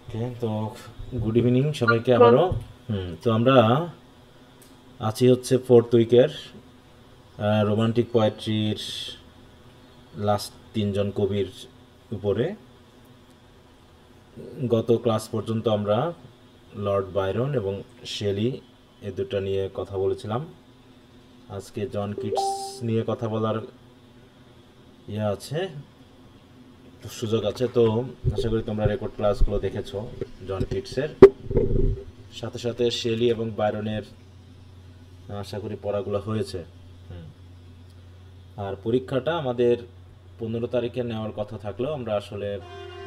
ওকে, তো good evening সবাইকে আবারও। তো আমরা আছি হচ্ছে ফোর্থ উইকের রোমান্টিক পোয়েট্রির লাস্ট তিনজন কবির উপরে। গত ক্লাস পর্যন্ত আমরা লর্ড বাইরন এবং শেলি এ দুটো নিয়ে কথা বলেছিলাম। আজকে জন কিটস নিয়ে কথা বলার আছে, সুযোগ আছে। তো আশা করি তোমরা রেকর্ড ক্লাসগুলো দেখেছো জন কিটসের। সাথে সাথে শেলি এবং বাইরনের আশা করি পড়াগুলো হয়েছে। আর পরীক্ষাটা আমাদের 15 তারিখে নেওয়ার কথা থাকলেও আমরা আসলে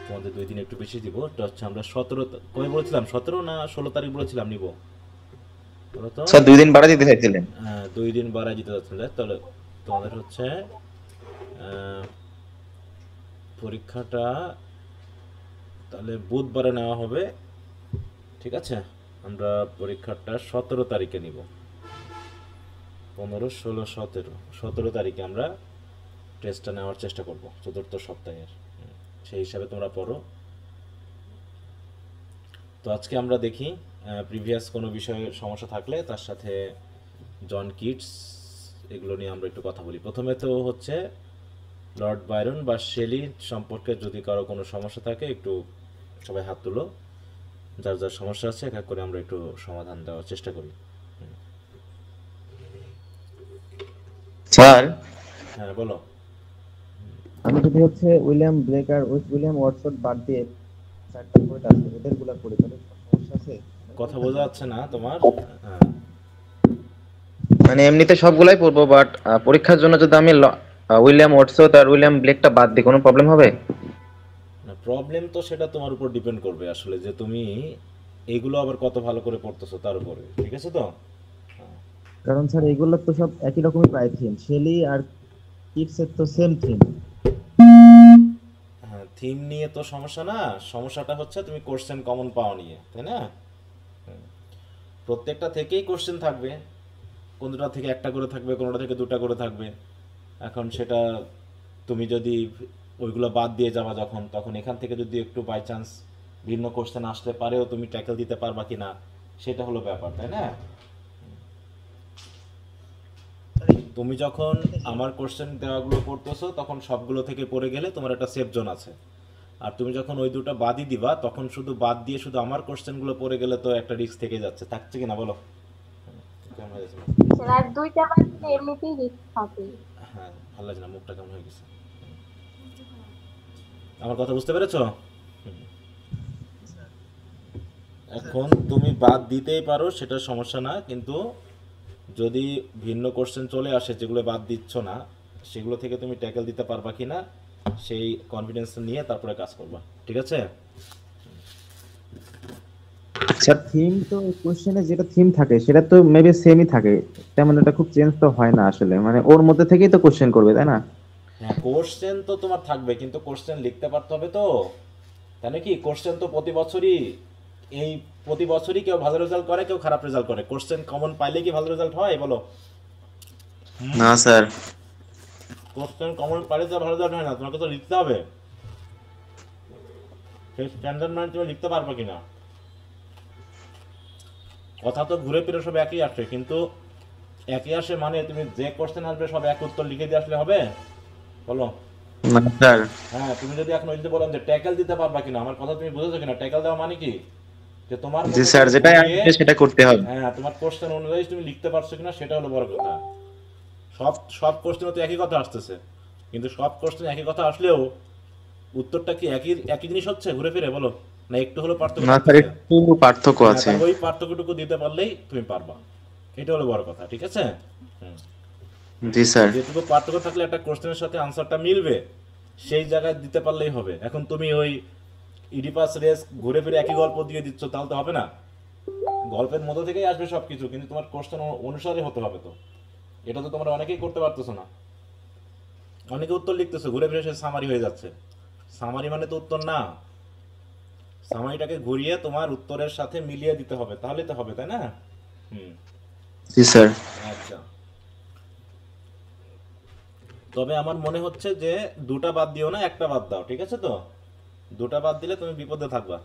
তোমাদের 2 দিন একটু বেশি দিব। এটা হচ্ছে আমরা 17 কবে বলেছিলাম, 17 না 16 তারিখ বলেছিলাম নিব, বলো তো। স্যার 2 দিন বাড়া দিতে চাইছিলেন। 2 দিন বাড়ায় দিতে যাচ্ছিল। তাহলে তোমাদের হচ্ছে পরীক্ষাটা তাহলে বুধবারে নেওয়া হবে, ঠিক আছে। আমরা পরীক্ষাটা 17 তারিখে নিব। 15, 16, 17 তারিখে আমরা টেস্টটা নেওয়ার চেষ্টা করব, চতুর্থ সপ্তাহের। সেই হিসাবে তোমরা পড়ো। তো আজকে আমরা দেখি প্রিভিয়াস কোনো বিষয়ে সমস্যা থাকলে তার সাথে জন কিটস এগুলো নিয়ে আমরা একটু কথা বলি। প্রথমে তো হচ্ছে লর্ড বাইরন বা শেলি সম্পর্কে যদি কারো কোনো সমস্যা থাকে একটু সবাই হাত তুলো। যার যার সমস্যা আছে এক এক করে আমরা একটু সমাধান দেওয়ার চেষ্টা করি। স্যার হ্যাঁ বলো। আমি যদি হচ্ছে উইলিয়াম ব্লেক আর উইলিয়াম ওয়াটসন বাদ দিয়ে চারটা পোয়েট আছে এদের গুলা পড়ি তাহলে কোনো সমস্যা আছে? কথা বোঝা যাচ্ছে না তোমার। হ্যাঁ, মানে এমনিতে সবগুলাই পড়বো, বাট পরীক্ষার জন্য যদি আমি উইলিয়াম ওয়াটসওয়ার্থ আর উইলিয়াম ব্লেকটা বাদ দিই, কোনো প্রবলেম হবে? না প্রবলেম তো সেটা তোমার উপর ডিপেন্ড করবে আসলে, যে তুমি এইগুলো আবার কত ভালো করে পড়তেছো তার উপরে, ঠিক আছে তো। কারণ স্যার এগুলো তো সব একই রকমই প্রায় থিম, শেলি আর কিটসের তো সেম থিম। হ্যাঁ, থিম নিয়ে তো সমস্যা না, সমস্যাটা হচ্ছে তুমি কোশ্চেন কমন পাওয়া নিয়ে, তাই না। প্রত্যেকটা থেকেই কোশ্চেন থাকবে, কোনটা থেকে একটা করে থাকবে, কোনোটা থেকে দুটা করে থাকবে। এখন সেটা তুমি যদি ওইগুলো বাদ দিয়ে যাওয়া যখন, তখন এখান থেকে যদি একটু বাই চান্স ভিন্ন কোশ্চেন আসতে পারেও তুমি ট্যাকেল দিতে পারবা কি না, সেটা হলো ব্যাপার, তাই না। তুমি যখন আমার কোশ্চেন দেওয়াগুলো করতেছো তখন সবগুলো থেকে পড়ে গেলে তোমার একটা সেফ জোন আছে। আর তুমি যখন ওই দুটো বাদই দিবা তখন শুধু বাদ দিয়ে শুধু আমার কোশ্চেনগুলো পড়ে গেলে তো একটা রিস্ক থেকে যাচ্ছে, থাকছে কিনা বলো। কেমন হয়ে গেছে? আর দুইটা বাড়িতে এমনিতেই রিস্ক থাকে। হ্যাঁ, ভালো লাগছে না, মুখটা কেমন হয়ে গেছে। আমার কথা বুঝতে পেরেছো? এখন তুমি বাদ দিতেই পারো, সেটা সমস্যা না, কিন্তু যদি ভিন্ন কোশ্চেন চলে আসে যেগুলো বাদ দিচ্ছ না, সেগুলো থেকে তুমি ট্যাকেল দিতে পারবা কি না সেই কনফিডেন্স নিয়ে তারপরে কাজ করবা, ঠিক আছে। স্যার থিম তো কোশ্চেনে যেটা থিম থাকে সেটা তো মেবি সেমই থাকে, তেমন এটা খুব চেঞ্জ তো হয় না আসলে, মানে ওর মধ্যে থেকেই তো কোশ্চেন করবে তাই না? হ্যাঁ, কোশ্চেন তো তোমার থাকবে, কিন্তু কোশ্চেন লিখতে পারতে হবে তো, তাই নাকি। কোশ্চেন তো প্রতি বছরই কেউ ভালো রেজাল্ট করে, কেউ খারাপ রেজাল্ট করে। কোশ্চেন কমন পাইলে কি ভালো রেজাল্ট হয় বলো। না স্যার। কোশ্চেন কমন পাইলে তো ভালো রেজাল্ট হয় না, তোমাকে তো লিখতে হবে। সেই স্ট্যান্ডার্ড মানে তুমি লিখতে পারবে কিনা। কথা তো ঘুরে ফিরে সব একই আসে, কিন্তু একই আসে মানে তুমি যে কোশ্চেন আসবে সব এক উত্তর লিখে দিয়ে আসলে হবে বলো। না স্যার। হ্যাঁ, তুমি যদি এখন ওই যে বললাম যে ট্যাকেল দিতে পারবা কিনা, আমার কথা তুমি বুঝেছো কিনা। ট্যাকেল দেওয়া মানে কি, যে তোমার জি মতো স্যার, করে যেটাই ঘুরিয়ে, আসবে সেটা করতে হবে। হ্যাঁ তোমার কোশ্চেন অনুযায়ী তুমি লিখতে পারছো কিনা সেটা হলো বড় কথা। সব সব কোশ্চেনে তো একই কথা আসতেছে, কিন্তু সব কোশ্চেন একই কথা আসলেও উত্তরটা কি একই একই জিনিস হচ্ছে ঘুরে ফিরে বলো, না একটু হলো পার্থক্য না স্যার, থাকতেছে। একটু পার্থক্য হ্যাঁ, আছে। তার ওই পার্থক্যটুকু দিতে পারলেই তুমি পারবা, এটা হলো বড় কথা, ঠিক আছে। হুম। জি স্যার। যেটুকু পার্থক্য থাকলে একটা কোশ্চেনের সাথে আনসারটা মিলবে, সেই জায়গায় দিতে পারলেই হবে। এখন তুমি ওই ইডিপাস রেস ঘুরে ফিরে একই গল্প দিয়ে দিচ্ছ, তাহলে তো হবে না। গল্পের মধ্যে থেকেই আসবে সব কিছু, কিন্তু তোমার কোশ্চেন অনুসারে হতে হবে তো। এটা তো তোমরা অনেকেই করতে পারতেছো না। অনেকে উত্তর লিখতেছো ঘুরে ফিরে সে সামারি হয়ে যাচ্ছে। সামারি মানে তো উত্তর না। সামারিটাকে ঘুরিয়ে তোমার উত্তরের সাথে মিলিয়ে দিতে হবে, তাহলে তো হবে, তাই না। হুম। জি স্যার। আচ্ছা, তবে আমার মনে হচ্ছে যে দুটা বাদ দিও না, একটা বাদ দাও, ঠিক আছে তো? দুটা বাদ দিলে তুমি বিপদে থাকবা।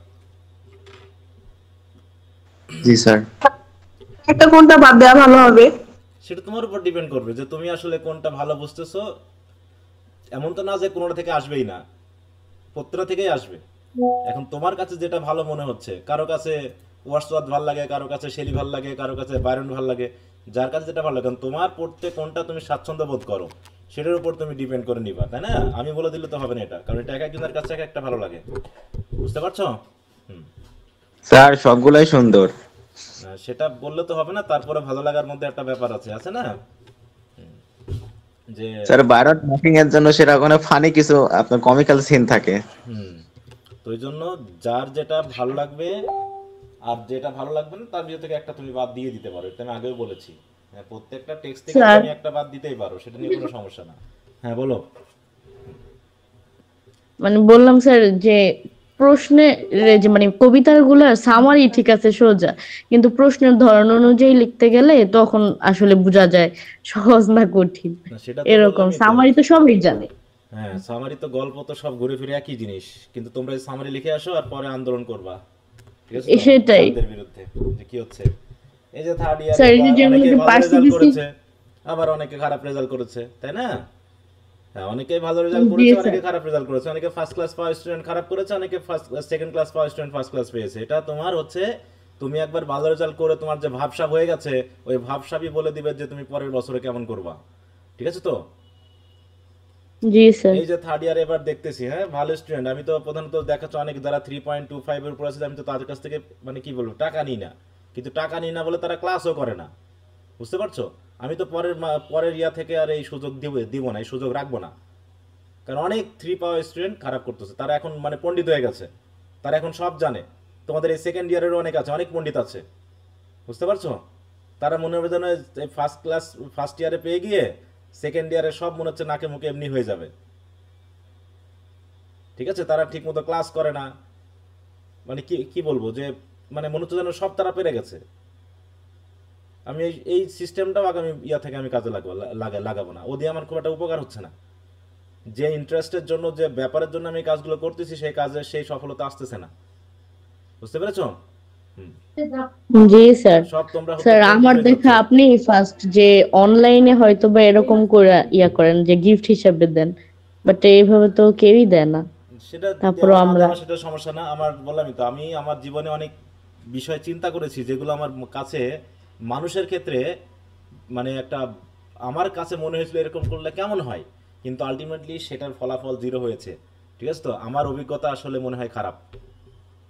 জি স্যার। একটা কোনটা বাদ দেওয়া ভালো হবে? সেটা তোমার উপর ডিপেন্ড করবে যে তুমি আসলে কোনটা ভালো বুঝতেছো। এমন তো না যে কোনোটা থেকে আসবেই না, প্রত্যেকটা থেকেই আসবে। এখন তোমার কাছে যেটা ভালো মনে হচ্ছে, কারো কাছে ওয়ার্ডসওয়ার্থ ভালো লাগে, কারো কাছে শেলি ভালো লাগে, কারো কাছে বায়রন ভালো লাগে, যার কাছে যেটা ভালো লাগে, কারণ তোমার পড়তে কোনটা তুমি স্বাচ্ছন্দ্য বোধ করো সেটার উপর তুমি ডিপেন্ড করে নিবা, তাই না? আমি বলে দিলে তো হবে না এটা, কারণ এটা এক একজনের কাছে এক একটা ভালো লাগে। বুঝতে পারছো? হুম। স্যার সবগুলাই সুন্দর। সেটা বললে তো হবে না, তারপরে ভালো লাগার মধ্যে একটা ব্যাপার আছে না? যে স্যার বায়রন মকিং এর জন্য সেটা ওখানে ফানি কিছু আপনার কমিক্যাল সিন থাকে। হুম, তো ওই জন্য যার যেটা ভালো লাগবে আর যেটা ভালো লাগবে না তার ভিতর থেকে একটা তুমি বাদ দিয়ে দিতে পারো, এটা আমি আগেও বলেছি। হ্যাঁ, প্রত্যেকটা টেক্সট থেকে স্যার। তুমি একটা বাদ দিতেই পারো, সেটা নিয়ে কোনো সমস্যা না। হ্যাঁ বলো। মানে বললাম স্যার যে প্রশ্নের যে মানে কবিতার গুলার সামারি ঠিক আছে সোজা, কিন্তু প্রশ্নের ধরন অনুযায়ী লিখতে গেলে তখন আসলে বোঝা যায় সহজ না কঠিন। না সেটা তো এরকম বললামই তো। সামারি তো সবাই জানে। হ্যাঁ, সামারি তো গল্প তো সব ঘুরে ফিরে একই জিনিস, কিন্তু তোমরা এই সামারি লিখে আসো আর পরে আন্দোলন করবা, ঠিক আছে তো? সেটাই। স্যারদের বিরুদ্ধে যে কি হচ্ছে। এই যে থার্ড ইয়ারে স্যার এই যে যেমন অনেকে যে ভালো পার্সি রেজাল্ট দিছি, করেছে, আবার অনেকে খারাপ রেজাল্ট করেছে, তাই না? হ্যাঁ, অনেকে ভালো রেজাল্ট জি করেছে, স্যার। অনেকে খারাপ রেজাল্ট করেছে, অনেকে ফার্স্ট ক্লাস পাওয়া স্টুডেন্ট খারাপ করেছে, অনেকে ফার্স্ট সেকেন্ড ক্লাস পাওয়া স্টুডেন্ট ফার্স্ট ক্লাস পেয়েছে। এটা তোমার হচ্ছে তুমি একবার ভালো রেজাল্ট করে তোমার যে ভাবসাব হয়ে গেছে, ওই ভাবসাবই বলে দিবে যে তুমি পরের বছরে কেমন করবা, ঠিক আছে তো? জি স্যার। এই যে থার্ড ইয়ার এবার দেখতেছি, হ্যাঁ ভালো স্টুডেন্ট, আমি তো প্রধানত দেখাচ্ছ অনেক যারা 3.25 এর উপর আছে, আমি তো তাদের কাছ থেকে মানে কি বলবো টাকা নিই না, কিন্তু টাকা নিই না বলে তারা ক্লাসও করে না। বুঝতে পারছো? আমি তো পরের ইয়া থেকে আর এই সুযোগ দিব না, এই সুযোগ রাখবো না। কারণ অনেক 3 পাওয়া স্টুডেন্ট খারাপ করতেছে, তারা এখন মানে পণ্ডিত হয়ে গেছে, তারা এখন সব জানে। তোমাদের এই সেকেন্ড ইয়ারেরও অনেক আছে, অনেক পণ্ডিত আছে। বুঝতে পারছো? তারা মনে হবে যেন ফার্স্ট ইয়ারে পেয়ে গিয়ে সেকেন্ড ইয়ারে সব মনে হচ্ছে নাকে মুখে এমনি হয়ে যাবে, ঠিক আছে? তারা ঠিক মতো ক্লাস করে না, মানে কি কি বলবো যে মানে মনে হচ্ছে যেন সব তারা পেরে গেছে। আমি এই সিস্টেমটাও আগামী ইয়া থেকে আমি কাজে লাগাবো না, ও দিয়ে আমার খুব একটা উপকার হচ্ছে না। যে ইন্টারেস্টের জন্য, যে ব্যাপারের জন্য আমি এই কাজগুলো করতেছি, সেই কাজের সেই সফলতা আসতেছে না। বুঝতে পেরেছো? হুম। জি স্যার। সব তোমরা হচ্ছে স্যার আমার politicize দেখা হচ্ছ। আপনি ফার্স্ট যে অনলাইনে হয়তো বা এরকম করে ইয়া করেন যে গিফট হিসাবে দেন, বাট এইভাবে তো কেউই দেয় না। সেটা তারপরও দেওয়া না আমরা দেওয়া সেটা সমস্যা না আমার, বললামই তো, আমি আমার জীবনে অনেক বিষয় চিন্তা করেছি যেগুলো আমার কাছে মানুষের ক্ষেত্রে মানে একটা, আমার কাছে মনে হয়েছিল এরকম করলে কেমন হয়, কিন্তু আলটিমেটলি সেটার ফলাফল জিরো হয়েছে, ঠিক আছে তো? আমার অভিজ্ঞতা আসলে মনে হয় খারাপ।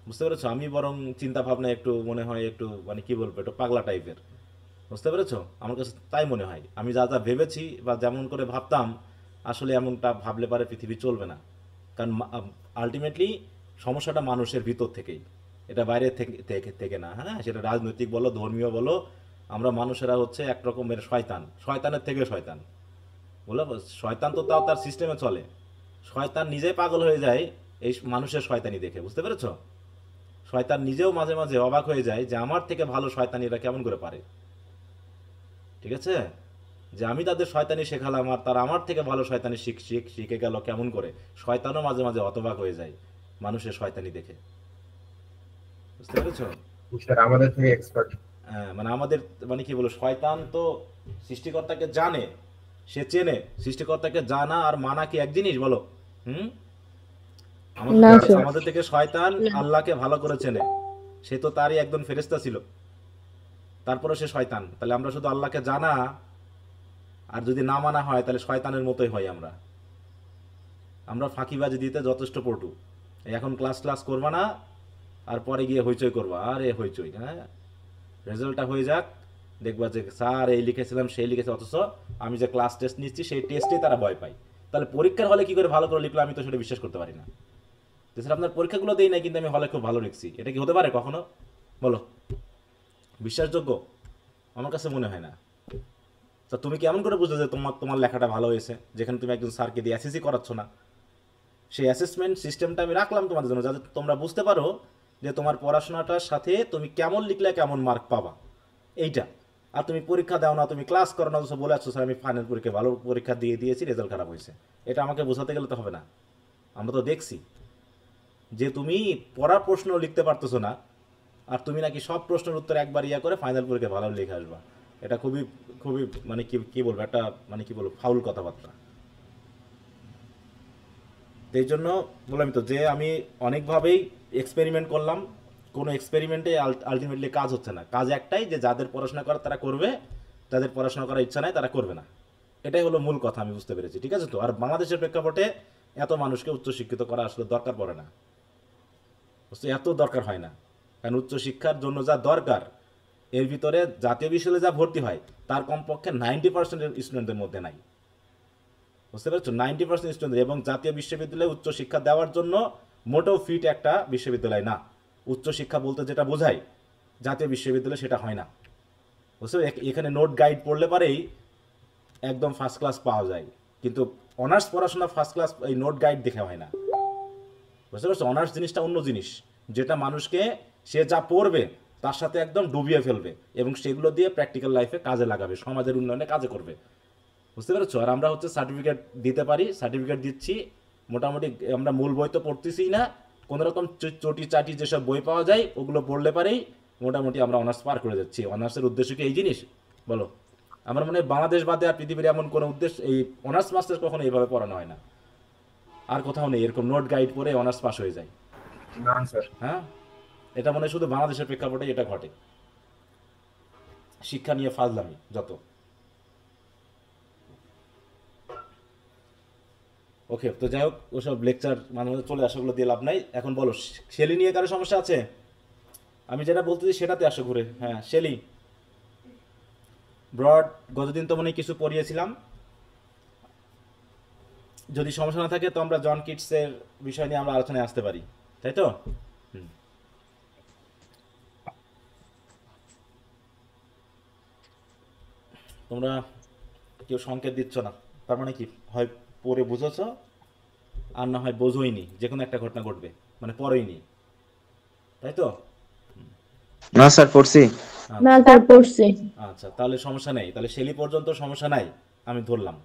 বুঝতে পেরেছো? আমি বরং চিন্তা ভাবনা একটু মনে হয় একটু মানে কি বলবো, একটু পাগলা টাইপের। বুঝতে পেরেছো? আমার কাছে তাই মনে হয়, আমি যা যা ভেবেছি বা যেমন করে ভাবতাম, আসলে এমনটা ভাবলে পারে পৃথিবী চলবে না। কারণ আলটিমেটলি সমস্যাটা মানুষের ভিতর থেকেই, এটা বাইরে থেকে না। হ্যাঁ, সেটা রাজনৈতিক বলো, ধর্মীয় বলো, আমরা মানুষেরা হচ্ছে এক রকমের শয়তান, শয়তানের থেকে শয়তান। বলে শয়তান তো তাও তার সিস্টেমে চলে, শয়তান নিজেই পাগল হয়ে যায় এই মানুষের শয়তানি দেখে। বুঝতে পেরেছো? শয়তান নিজেও মাঝে মাঝে অবাক হয়ে যায় যে আমার থেকে ভালো শয়তানিরা কেমন করে পারে, ঠিক আছে? যে আমি তাদের শয়তানি শেখালাম আর তারা আমার থেকে ভালো শয়তানি শিখে গেল কেমন করে। শয়তানও মাঝে মাঝে হতবাক হয়ে যায় মানুষের শয়তানি দেখে। বুঝতে পেরেছো? স্যার আমাদের থেকে এক্সপার্ট। হ্যাঁ, মানে আমাদের মানে কি বলবো, শয়তান তো সৃষ্টিকর্তাকে জানে, সে চেনে। সৃষ্টিকর্তাকে জানা আর মানা কি এক জিনিস বলো? হুম। না স্যার। আমাদের থেকে শয়তান আল্লাহকে ভালো করে চেনে, সে তো তারই একজন ফেরেশতা ছিল, তারপরে সে শয়তান। তাহলে আমরা শুধু আল্লাহকে জানা আর যদি না মানা হয় তাহলে শয়তানের মতোই হয় আমরা। আমরা ফাঁকিবাজি দিতে যথেষ্ট পটু। এখন ক্লাস করবা না আর পরে গিয়ে হইচই করবা, আরে হইচই। হ্যাঁ, রেজাল্টটা হয়ে যাক, দেখবা যে স্যার এই লিখেছিলাম সেই লিখেছে, অথচ আমি যে ক্লাস টেস্ট নিচ্ছি সেই টেস্টেই তারা ভয় পায়। তাহলে পরীক্ষার হলে কি করে ভালো করে লিখলো আমি তো সেটা বিশ্বাস করতে পারি না। তো স্যার আপনার পরীক্ষাগুলো দেই নাই কিন্তু আমি হলে খুব ভালো লিখছি, এটা কি হতে পারে কখনো বলো? বিশ্বাসযোগ্য? আমার কাছে মনে হয় না। তা তুমি কেমন করে বুঝলে যে তোমার লেখাটা ভালো হয়েছে, যেখানে তুমি একজন স্যারকে দিয়ে অ্যাসেসই করাচ্ছ না? সেই অ্যাসেসমেন্ট সিস্টেমটা আমি রাখলাম তোমাদের জন্য, যাতে তোমরা বুঝতে পারো যে তোমার পড়াশোনাটার সাথে তুমি কেমন লিখলে কেমন মার্ক পাবা। এইটা আর তুমি পরীক্ষা দাও না, তুমি ক্লাস করো না, অথচ বলে আসছো স্যার আমি ফাইনাল পরীক্ষা ভালো পরীক্ষা দিয়ে দিয়েছি, রেজাল্ট খারাপ হয়েছে। এটা আমাকে বোঝাতে গেলে তো হবে না। আমরা তো দেখছি যে তুমি পড়া প্রশ্ন লিখতে পারতেছো না, আর তুমি নাকি সব প্রশ্নের উত্তর একবার ইয়া করে ফাইনাল পরীক্ষা ভালো লিখে আসবা। এটা খুবই খুবই মানে কি বলবো, একটা মানে কি বলবো, ফাউল কথাবার্তা। তো এই জন্য বললাম তো যে আমি অনেকভাবেই এক্সপেরিমেন্ট করলাম, কোনো এক্সপেরিমেন্টে আলটিমেটলি কাজ হচ্ছে না। কাজ একটাই, যে যাদের পড়াশোনা করার তারা করবে, যাদের পড়াশোনা করার ইচ্ছা নাই তারা করবে না। এটাই হলো মূল কথা, আমি বুঝতে পেরেছি। ঠিক আছে তো। আর বাংলাদেশের প্রেক্ষাপটে এত মানুষকে উচ্চশিক্ষিত করা আসলে দরকার পড়ে না, বুঝছো? এত দরকার হয় না। কারণ উচ্চশিক্ষার জন্য যা দরকার, এর ভিতরে জাতীয় বিশ্ববিদ্যালয়ে যা ভর্তি হয় তার কমপক্ষে 90% স্টুডেন্টদের মধ্যে নাই, বুঝতে পারছো? 90% স্টুডেন্ট। এবং জাতীয় বিশ্ববিদ্যালয়ে উচ্চশিক্ষা দেওয়ার জন্য মোটেও ফিট একটা বিশ্ববিদ্যালয় না। উচ্চশিক্ষা বলতে যেটা বোঝায় জাতীয় বিশ্ববিদ্যালয়, সেটা হয় না, বুঝছো? এখানে নোট গাইড পড়লে পারেই একদম ফার্স্ট ক্লাস পাওয়া যায়, কিন্তু অনার্স পড়াশোনা ফার্স্ট ক্লাস এই নোট গাইড দেখে হয় না, বুঝতে পারছো? অনার্স জিনিসটা অন্য জিনিস, যেটা মানুষকে সে যা পড়বে তার সাথে একদম ডুবিয়ে ফেলবে এবং সেগুলো দিয়ে প্র্যাকটিক্যাল লাইফে কাজে লাগাবে, সমাজের উন্নয়নে কাজে করবে, বুঝতে পেরেছো? আর আমরা হচ্ছে সার্টিফিকেট দিতে পারি, সার্টিফিকেট দিচ্ছি মোটামুটি। আমরা মূল বই তো পড়তেছি না, কোনো রকম চটি চাটি যেসব বই পাওয়া যায় ওগুলো পড়লে পারেই মোটামুটি আমরা অনার্স পার করে যাচ্ছি। অনার্সের উদ্দেশ্য কি এই জিনিস বলো? আমার মনে হয় বাংলাদেশ বাদে আর পৃথিবীর এমন কোনো উদ্দেশ্য, এই অনার্স মাস্টার্স কখনো এইভাবে পড়ানো হয় না, আর কোথাও নেই এরকম নোট গাইড পড়ে অনার্স পাস হয়ে যায়। না স্যার। হ্যাঁ, এটা মনে হয় শুধু বাংলাদেশের প্রেক্ষাপটে এটা ঘটে, শিক্ষা নিয়ে ফাজলামি যত। ওকে, তো যাই হোক, ওসব লেকচার মাঝে মাঝে চলে আসাগুলো দিয়ে লাভ নাই। এখন বলো, শেলি নিয়ে কারো সমস্যা আছে? আমি যেটা বলতেছি সেটাতে আসো ঘুরে। হ্যাঁ, শেলি ব্রড গতদিন তো মনে হয় কিছু পড়িয়েছিলাম। যদি সমস্যা না থাকে তো আমরা জন কিটসের বিষয় নিয়ে আমরা আলোচনায় আসতে পারি, তাই তো? হুম। তোমরা কেউ সংকেত দিচ্ছ না, তার মানে কি হয় পড়ে বুঝেছো, আর না হয় বোঝোইনি, যে কোনো একটা ঘটনা ঘটবে, মানে পড়োইনি, তাই তো? না স্যার, পড়ছি। না স্যার, পড়ছি। আচ্ছা, তাহলে সমস্যা নেই, তাহলে শেলি পর্যন্ত সমস্যা নাই, আমি ধরলাম।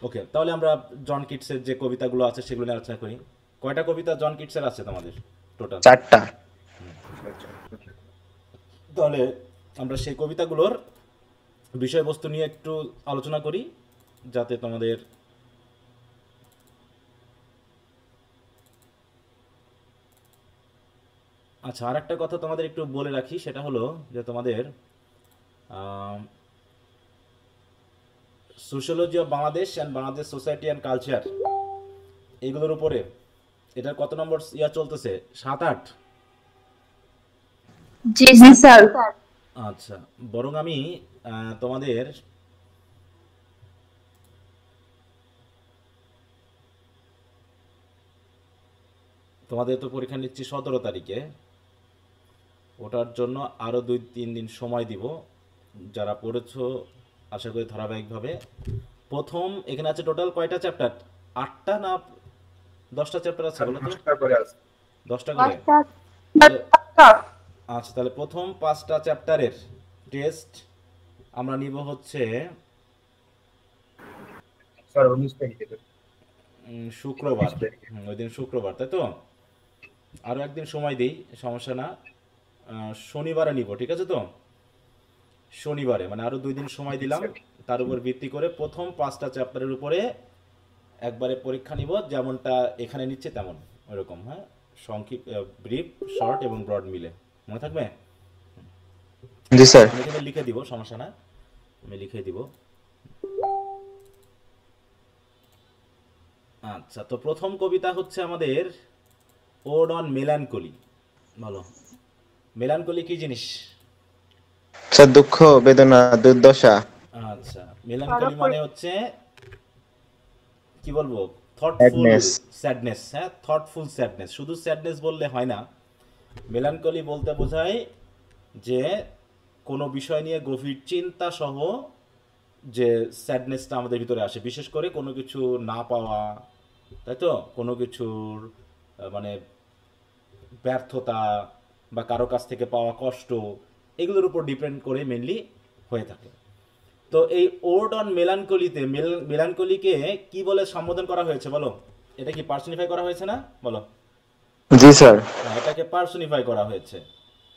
ওকে, তাহলে আমরা জন কিটসের যে কবিতাগুলো আছে সেগুলো নিয়ে আলোচনা করি। কয়টা কবিতা জন কিটসের আছে তোমাদের টোটাল? 4টা। তাহলে আমরা সেই কবিতাগুলোর বিষয়বস্তু নিয়ে একটু আলোচনা করি, যাতে তোমাদের আচ্ছা, আর একটা কথা তোমাদের একটু বলে রাখি, সেটা হলো যে তোমাদের sociology of Bangladesh and Bangladesh society and culture, এগুলোর উপরে এটার কত নম্বর ইয়া চলতেছে? 7-8? জি স্যার। আচ্ছা, বরং আমি তোমাদের তোমাদের তো পরীক্ষা নিচ্ছি 17 তারিখে, ওটার জন্য আরও 2-3 দিন সময় দিব। যারা পড়েছো আশা করি ধারাবাহিকভাবে। প্রথম এখানে আছে টোটাল কয়টা চ্যাপ্টার? 8টা না 10টা চ্যাপ্টার আছে বলো তো? 10টা করে আছে। 10টা করে? আচ্ছা, তাহলে প্রথম 5টা চ্যাপ্টারের টেস্ট আমরা নিব হচ্ছে স্যার 19 তারিখে। শুক্রবার। ওই দিন শুক্রবার, তাই তো? আরও একদিন সময় দিই, সমস্যা না। শনিবারে নিব, ঠিক আছে তো? শনিবারে মানে আরও 2 দিন সময় দিলাম। তার উপর ভিত্তি করে প্রথম 5টা চ্যাপ্টারের উপরে একবারে পরীক্ষা নিব, যেমনটা এখানে নিচ্ছে তেমন, ওইরকম। হ্যাঁ, সংক্ষিপ্ত, ব্রিফ, শর্ট এবং ব্রড মিলে, মনে থাকবে? জি স্যার। আমি এখানে লিখে দিব, সমস্যা না, আমি লিখে দিব। আচ্ছা, তো প্রথম কবিতা হচ্ছে আমাদের ওড অন মেলানকলি। বলো, মেলানকলি কি জিনিস? স্যার, দুঃখ, বেদনা, দুর্দশা। আচ্ছা, মেলানকলি মানে হচ্ছে কি বলবো, থটফুল Sadness. স্যাডনেস। হ্যাঁ, থটফুল স্যাডনেস। শুধু স্যাডনেস বললে হয় না, মেলানকলি বলতে বোঝায় যে কোনো বিষয় নিয়ে গভীর চিন্তা সহ যে স্যাডনেসটা আমাদের ভিতরে আসে, বিশেষ করে কোনো কিছু না পাওয়া, তাই তো? কোনো কিছুর মানে ব্যর্থতা বা কারো কাছ থেকে পাওয়া কষ্ট, এগুলোর উপর ডিপেন্ড করে মেনলি হয়ে থাকে। তো এই ওড অন মেলানকলিতে মেলানকলিকে কি বলে সম্বোধন করা হয়েছে বলো? এটা কি পার্সনিফাই করা হয়েছে না বলো? জি স্যার। হ্যাঁ, এটাকে পার্সনিফাই করা হয়েছে।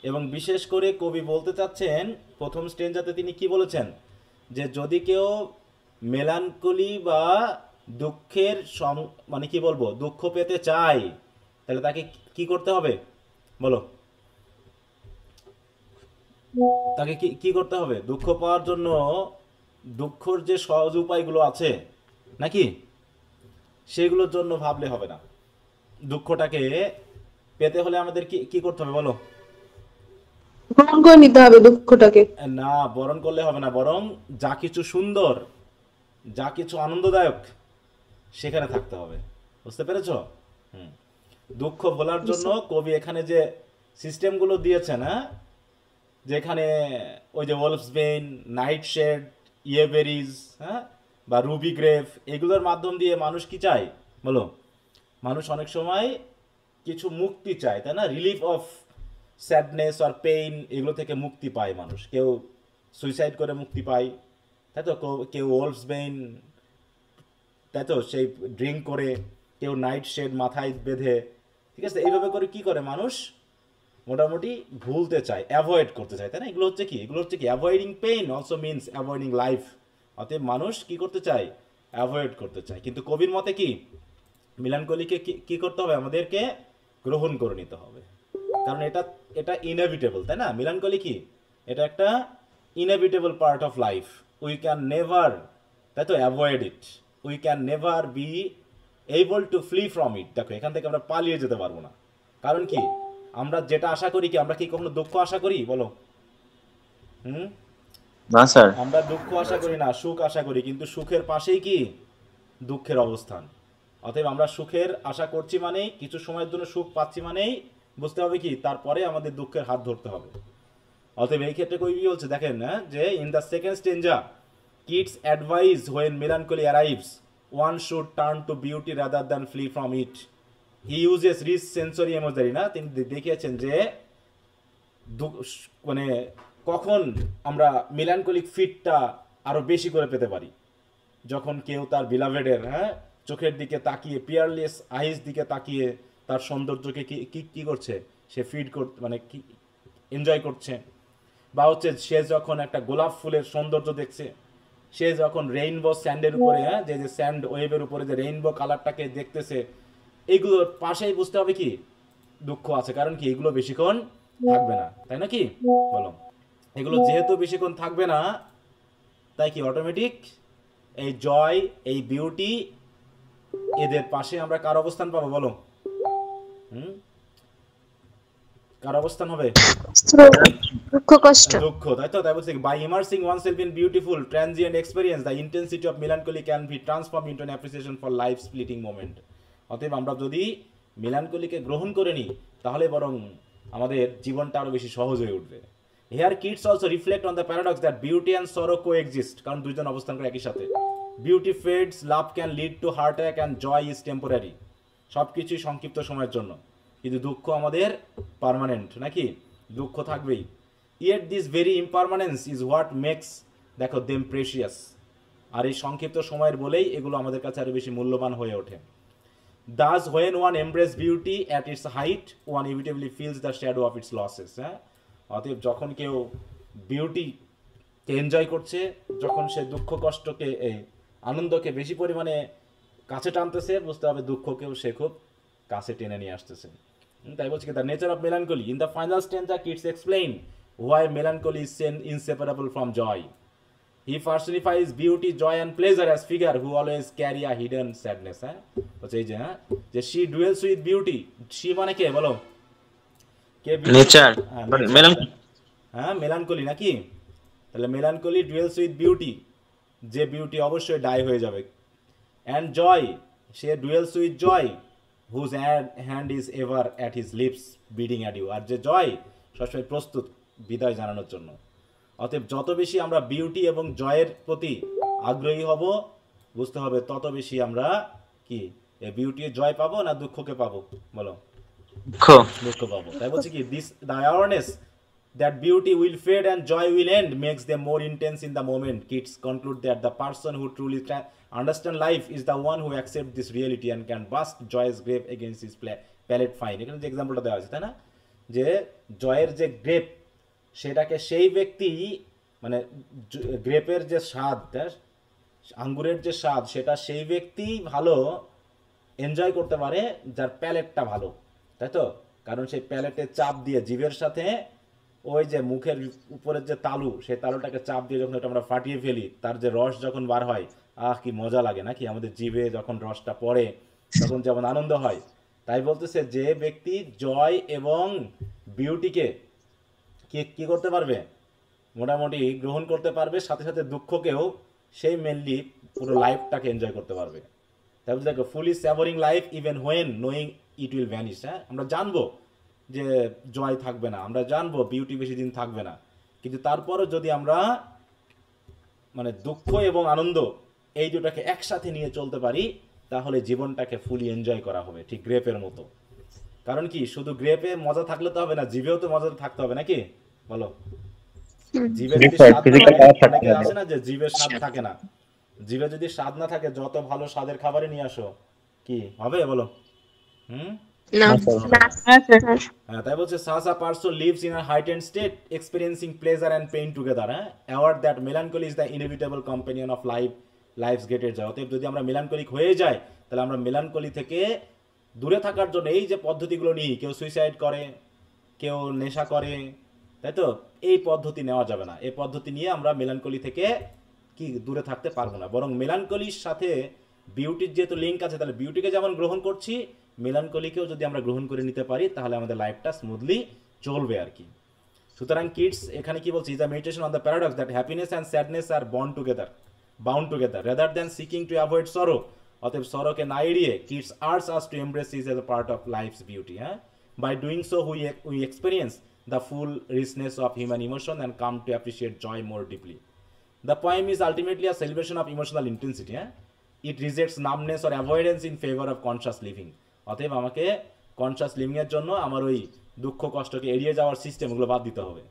এবং বিশেষ করে কবি বলতে চাচ্ছেন প্রথম স্টেঞ্জাতে তিনি কি বলেছেন, যে যদি কেউ মেলানকলি বা দুঃখের মানে কি বলবো, দুঃখ পেতে চায়, তাহলে তাকে কি করতে হবে বলো? তাকে কি করতে হবে? দুঃখ পাওয়ার জন্য দুঃখর যে সহজ উপায়গুলো আছে নাকি, সেগুলোর জন্য ভাবলে হবে না। দুঃখটাকে পেতে হলে আমাদের কি করতে হবে বলো? গ্রহণ করে নিতে হবে দুঃখটাকে। না, বরণ করলে হবে না, বরং যা কিছু সুন্দর, যা কিছু আনন্দদায়ক, সেখানে থাকতে হবে। বুঝতে পেরেছো? দুঃখ ভোলার জন্য কবি এখানে যে সিস্টেমগুলো দিয়েছেন, হ্যাঁ, যেখানে ওই যে ওলফসবেইন, নাইটশেড, ইয়েবেরিজ, হ্যাঁ, বা রুবি গ্রেভ, এগুলোর মাধ্যম দিয়ে মানুষ কি চায় বলো? মানুষ অনেক সময় কিছু মুক্তি চায়, তাই না? রিলিফ অফ স্যাডনেস আর পেইন, এগুলো থেকে মুক্তি পায় মানুষ। কেউ সুইসাইড করে মুক্তি পায়, তাই তো, কেউ ওলফসবেইন, তাই তো, সেই ড্রিঙ্ক করে, কেউ নাইট শেড মাথায় বেঁধে, ঠিক আছে, এইভাবে করে কি করে মানুষ মোটামুটি ভুলতে চায়, অ্যাভয়েড করতে চায়, তাই না? এগুলো হচ্ছে কি avoiding pain also means avoiding life. অতএব মানুষ কি করতে চায়? অ্যাভয়েড করতে চায়। কিন্তু কবির মতে কি, মিলানকলিকে কি করতে হবে? আমাদেরকে গ্রহণ করে নিতে হবে, কারণ এটা ইনএভিটেবল, তাই না? মিলানকলি কি, এটা একটা inevitable part of life. We can never, তাই তো, avoid it, we can never be able to flee from it. দেখো, এখান থেকে আমরা পালিয়ে যেতে পারবো না। কারণ কি, আমরা যেটা আশা করি, কি আমরা কি কখনো দুঃখ আশা করি বলো? না স্যার। আমরা দুঃখ আশা করি না, সুখ আশা করি, কিন্তু সুখের পাশেই কি দুঃখের অবস্থান। অতএব আমরা সুখের আশা করছি মানেই, কিছু সময়ের জন্য সুখ পাচ্ছি মানেই বুঝতে হবে কি, তারপরে আমাদের দুঃখের হাত ধরতে হবে। অতএব এই ক্ষেত্রে কবি বলছে, দেখেন, যে in the second stanza Keats advice when melancholy arrives one should turn to beauty rather than flee from it. He uses rich sensory imagery, না, তিনি দেখিয়েছেন যে মানে কখন আমরা মেলানকলিক ফিটটা আরো বেশি করে পেতে পারি, যখন কেউ তার বিলাভেডের, হ্যাঁ, চোখের দিকে তাকিয়ে, পিয়ারলেস আইস দিকে তাকিয়ে তার সৌন্দর্যকে কি করছে, সে ফিড মানে কি এনজয় করছে। বা হচ্ছে সে যখন একটা গোলাপ ফুলের সৌন্দর্য দেখছে, সে যখন রেইনবো স্যান্ডের উপরে, হ্যাঁ, যে স্যান্ড ওয়েভের উপরে যে রেইনবো কালারটাকে দেখতেছে, এগুলোর পাশেই বুঝতে হবে কি দুঃখ আছে। কারণ কি, এগুলো বেশিক্ষণ থাকবে না, তাই না? কি বলো? এগুলো যেহেতু বেশিক্ষণ থাকবে না, তাই কি অটোমেটিক এই জয়, এই বিউটি, এদের পাশে আমরা কার অবস্থান পাবো বলো? কার অবস্থান হবে? দুঃখ কষ্ট। দুঃখ, তাই তো। তাই বলছে, by immersing oneself in beautiful transient experience the intensity of melancholy can be transform into an appreciation for life splitting moment. অতএব আমরা যদি মেলানকলিকে গ্রহণ করে নিই, তাহলে বরং আমাদের জীবনটা আরো বেশি সহজ হয়ে উঠবে। Here Keats also reflect on the paradox that beauty and sorrow coexist. কারণ দুইজন অবস্থান করে একই সাথে। Beauty fades, love can lead to heart attack and joy is temporary. সব কিছুই সংক্ষিপ্ত সময়ের জন্য, কিন্তু দুঃখ আমাদের পার্মানেন্ট, নাকি? দুঃখ থাকবেই। Yet this very impermanence is what makes, দেখো, দেম প্রেশিয়াস। আর এই সংক্ষিপ্ত সময়ের বলেই এগুলো আমাদের কাছে আরো বেশি মূল্যবান হয়ে ওঠে। Thus, when one embraces beauty at its height, one inevitably feels the shadow of its losses. হ্যাঁ, অতএব যখন কেউ বিউটিকে এনজয় করছে, যখন সে দুঃখ কষ্টকে, এই আনন্দকে বেশি পরিমাণে কাছে টানতেছে, বুঝতে হবে দুঃখকেও সে খুব কাছে টেনে নিয়ে আসতেছে। তাই বলছি কি, the nature of melancholy in the final stanza Keats explain why melancholy is inseparable from joy. He personifies beauty, joy and pleasure as figure who always carry a hidden sadness. হ্যাঁ, বলছে এই যে, হ্যাঁ, যে she dwells with beauty. she মানে কে বলো? কে? Nature, হ্যাঁ, melancholy নাকি? তাহলে মেলানকলি ডুয়েলস উইথ বিউটি, যে বিউটি অবশ্যই ডাই হয়ে যাবে। অ্যান্ড জয়, সে duels with joy whose hand is ever at his lips bidding at you. আর যে জয় সবসময় প্রস্তুত বিদায় জানানোর জন্য। অতএব যত বেশি আমরা বিউটি এবং জয়ের প্রতি আগ্রহী হব, বুঝতে হবে তত বেশি আমরা কি এই বিউটির জয় পাবো না দুঃখকে পাবো বলো? দুঃখ পাবো। তাই বলছি কি, this the awareness that beauty will fade and joy will end makes them more intense in the moment. Kids conclude that the person who truly understand life is the one who accepts this reality and can burst joy's grape against his palate fine. এখানে যে এক্সাম্পলটা দেওয়া আছে তাই না, যে জয়ের যে grape সেটাকে সেই ব্যক্তি মানে গ্রেপের যে স্বাদ, আঙ্গুরের যে স্বাদ সেটা সেই ব্যক্তি ভালো এনজয় করতে পারে যার প্যালেটটা ভালো, তাই তো? কারণ সেই প্যালেটে চাপ দিয়ে জিভের সাথে ওই যে মুখের উপরের যে তালু, সেই তালুটাকে চাপ দিয়ে যখন এটা আমরা ফাটিয়ে ফেলি, তার যে রস যখন বার হয়, কি মজা লাগে নাকি? আমাদের জিভে যখন রসটা পড়ে তখন যেমন আনন্দ হয়। তাই বলতেছে যে ব্যক্তি জয় এবং বিউটিকে কি করতে পারবে, মোটামুটি গ্রহণ করতে পারবে, সাথে সাথে দুঃখকেও, সেই মেনলি পুরো লাইফটাকে এনজয় করতে পারবে। তারপর দেখো fully savouring life even when knowing it will vanish. হ্যাঁ, আমরা জানবো যে জয় থাকবে না, আমরা জানবো বিউটি বেশি দিন থাকবে না, কিন্তু তারপরও যদি আমরা মানে দুঃখ এবং আনন্দ এই দুটাকে একসাথে নিয়ে চলতে পারি তাহলে জীবনটাকে ফুলি এনজয় করা হবে, ঠিক গ্রেপের মতো। কারণ কি শুধু গ্রেপে মজা থাকলে তো হবে না, জিভেও তো মজা থাকতে হবে নাকি বলো? জিভে যদি স্বাদ অনেকে আছে না যে জিভের স্বাদ থাকে না, জিভে যদি স্বাদ না থাকে যত ভালো স্বাদের খাবারই নিয়ে আসো কি হবে বলো? না হ্যাঁ, তাই বলছে such a person lives in a heightened state experiencing pleasure and pain together, aware that melancholy is the inevitable companion of life's greatest joy। অতএব যদি আমরা মেলানকলিক হয়ে যাই তাহলে আমরা মেলানকলি থেকে দূরে থাকার জন্য এই যে পদ্ধতিগুলো নিই, কেউ সুইসাইড করে, কেউ নেশা করে, তাই তো? এই পদ্ধতি নেওয়া যাবে না। এই পদ্ধতি নিয়ে আমরা মেলানকলি থেকে কি দূরে থাকতে পারবো না, বরং মেলানকলির সাথে বিউটির যেহেতু লিঙ্ক আছে, তাহলে বিউটিকে যেমন গ্রহণ করছি, মেলানকলিকেও যদি আমরা গ্রহণ করে নিতে পারি তাহলে আমাদের লাইফটা স্মুথলি চলবে আর কি। সুতরাং কিডস এখানে কি বলছি, is a meditation on the paradox that happiness and sadness are bound together rather than seeking to avoid sorrow. অতএব সরোকে না এড়িয়ে kids arts us to embrace is as a part of life's beauty. হ্যাঁ, by doing so we experience the full richness of human emotion and come to appreciate joy more deeply. The poem is ultimately a celebration of emotional intensity. It rejects numbness or avoidance in favor of conscious living. অতএব আমাকে conscious living এর জন্য আমার ওই দুঃখ কষ্টকে এড়িয়ে যাওয়ার সিস্টেম ওগুলো বাদ দিতে হবে।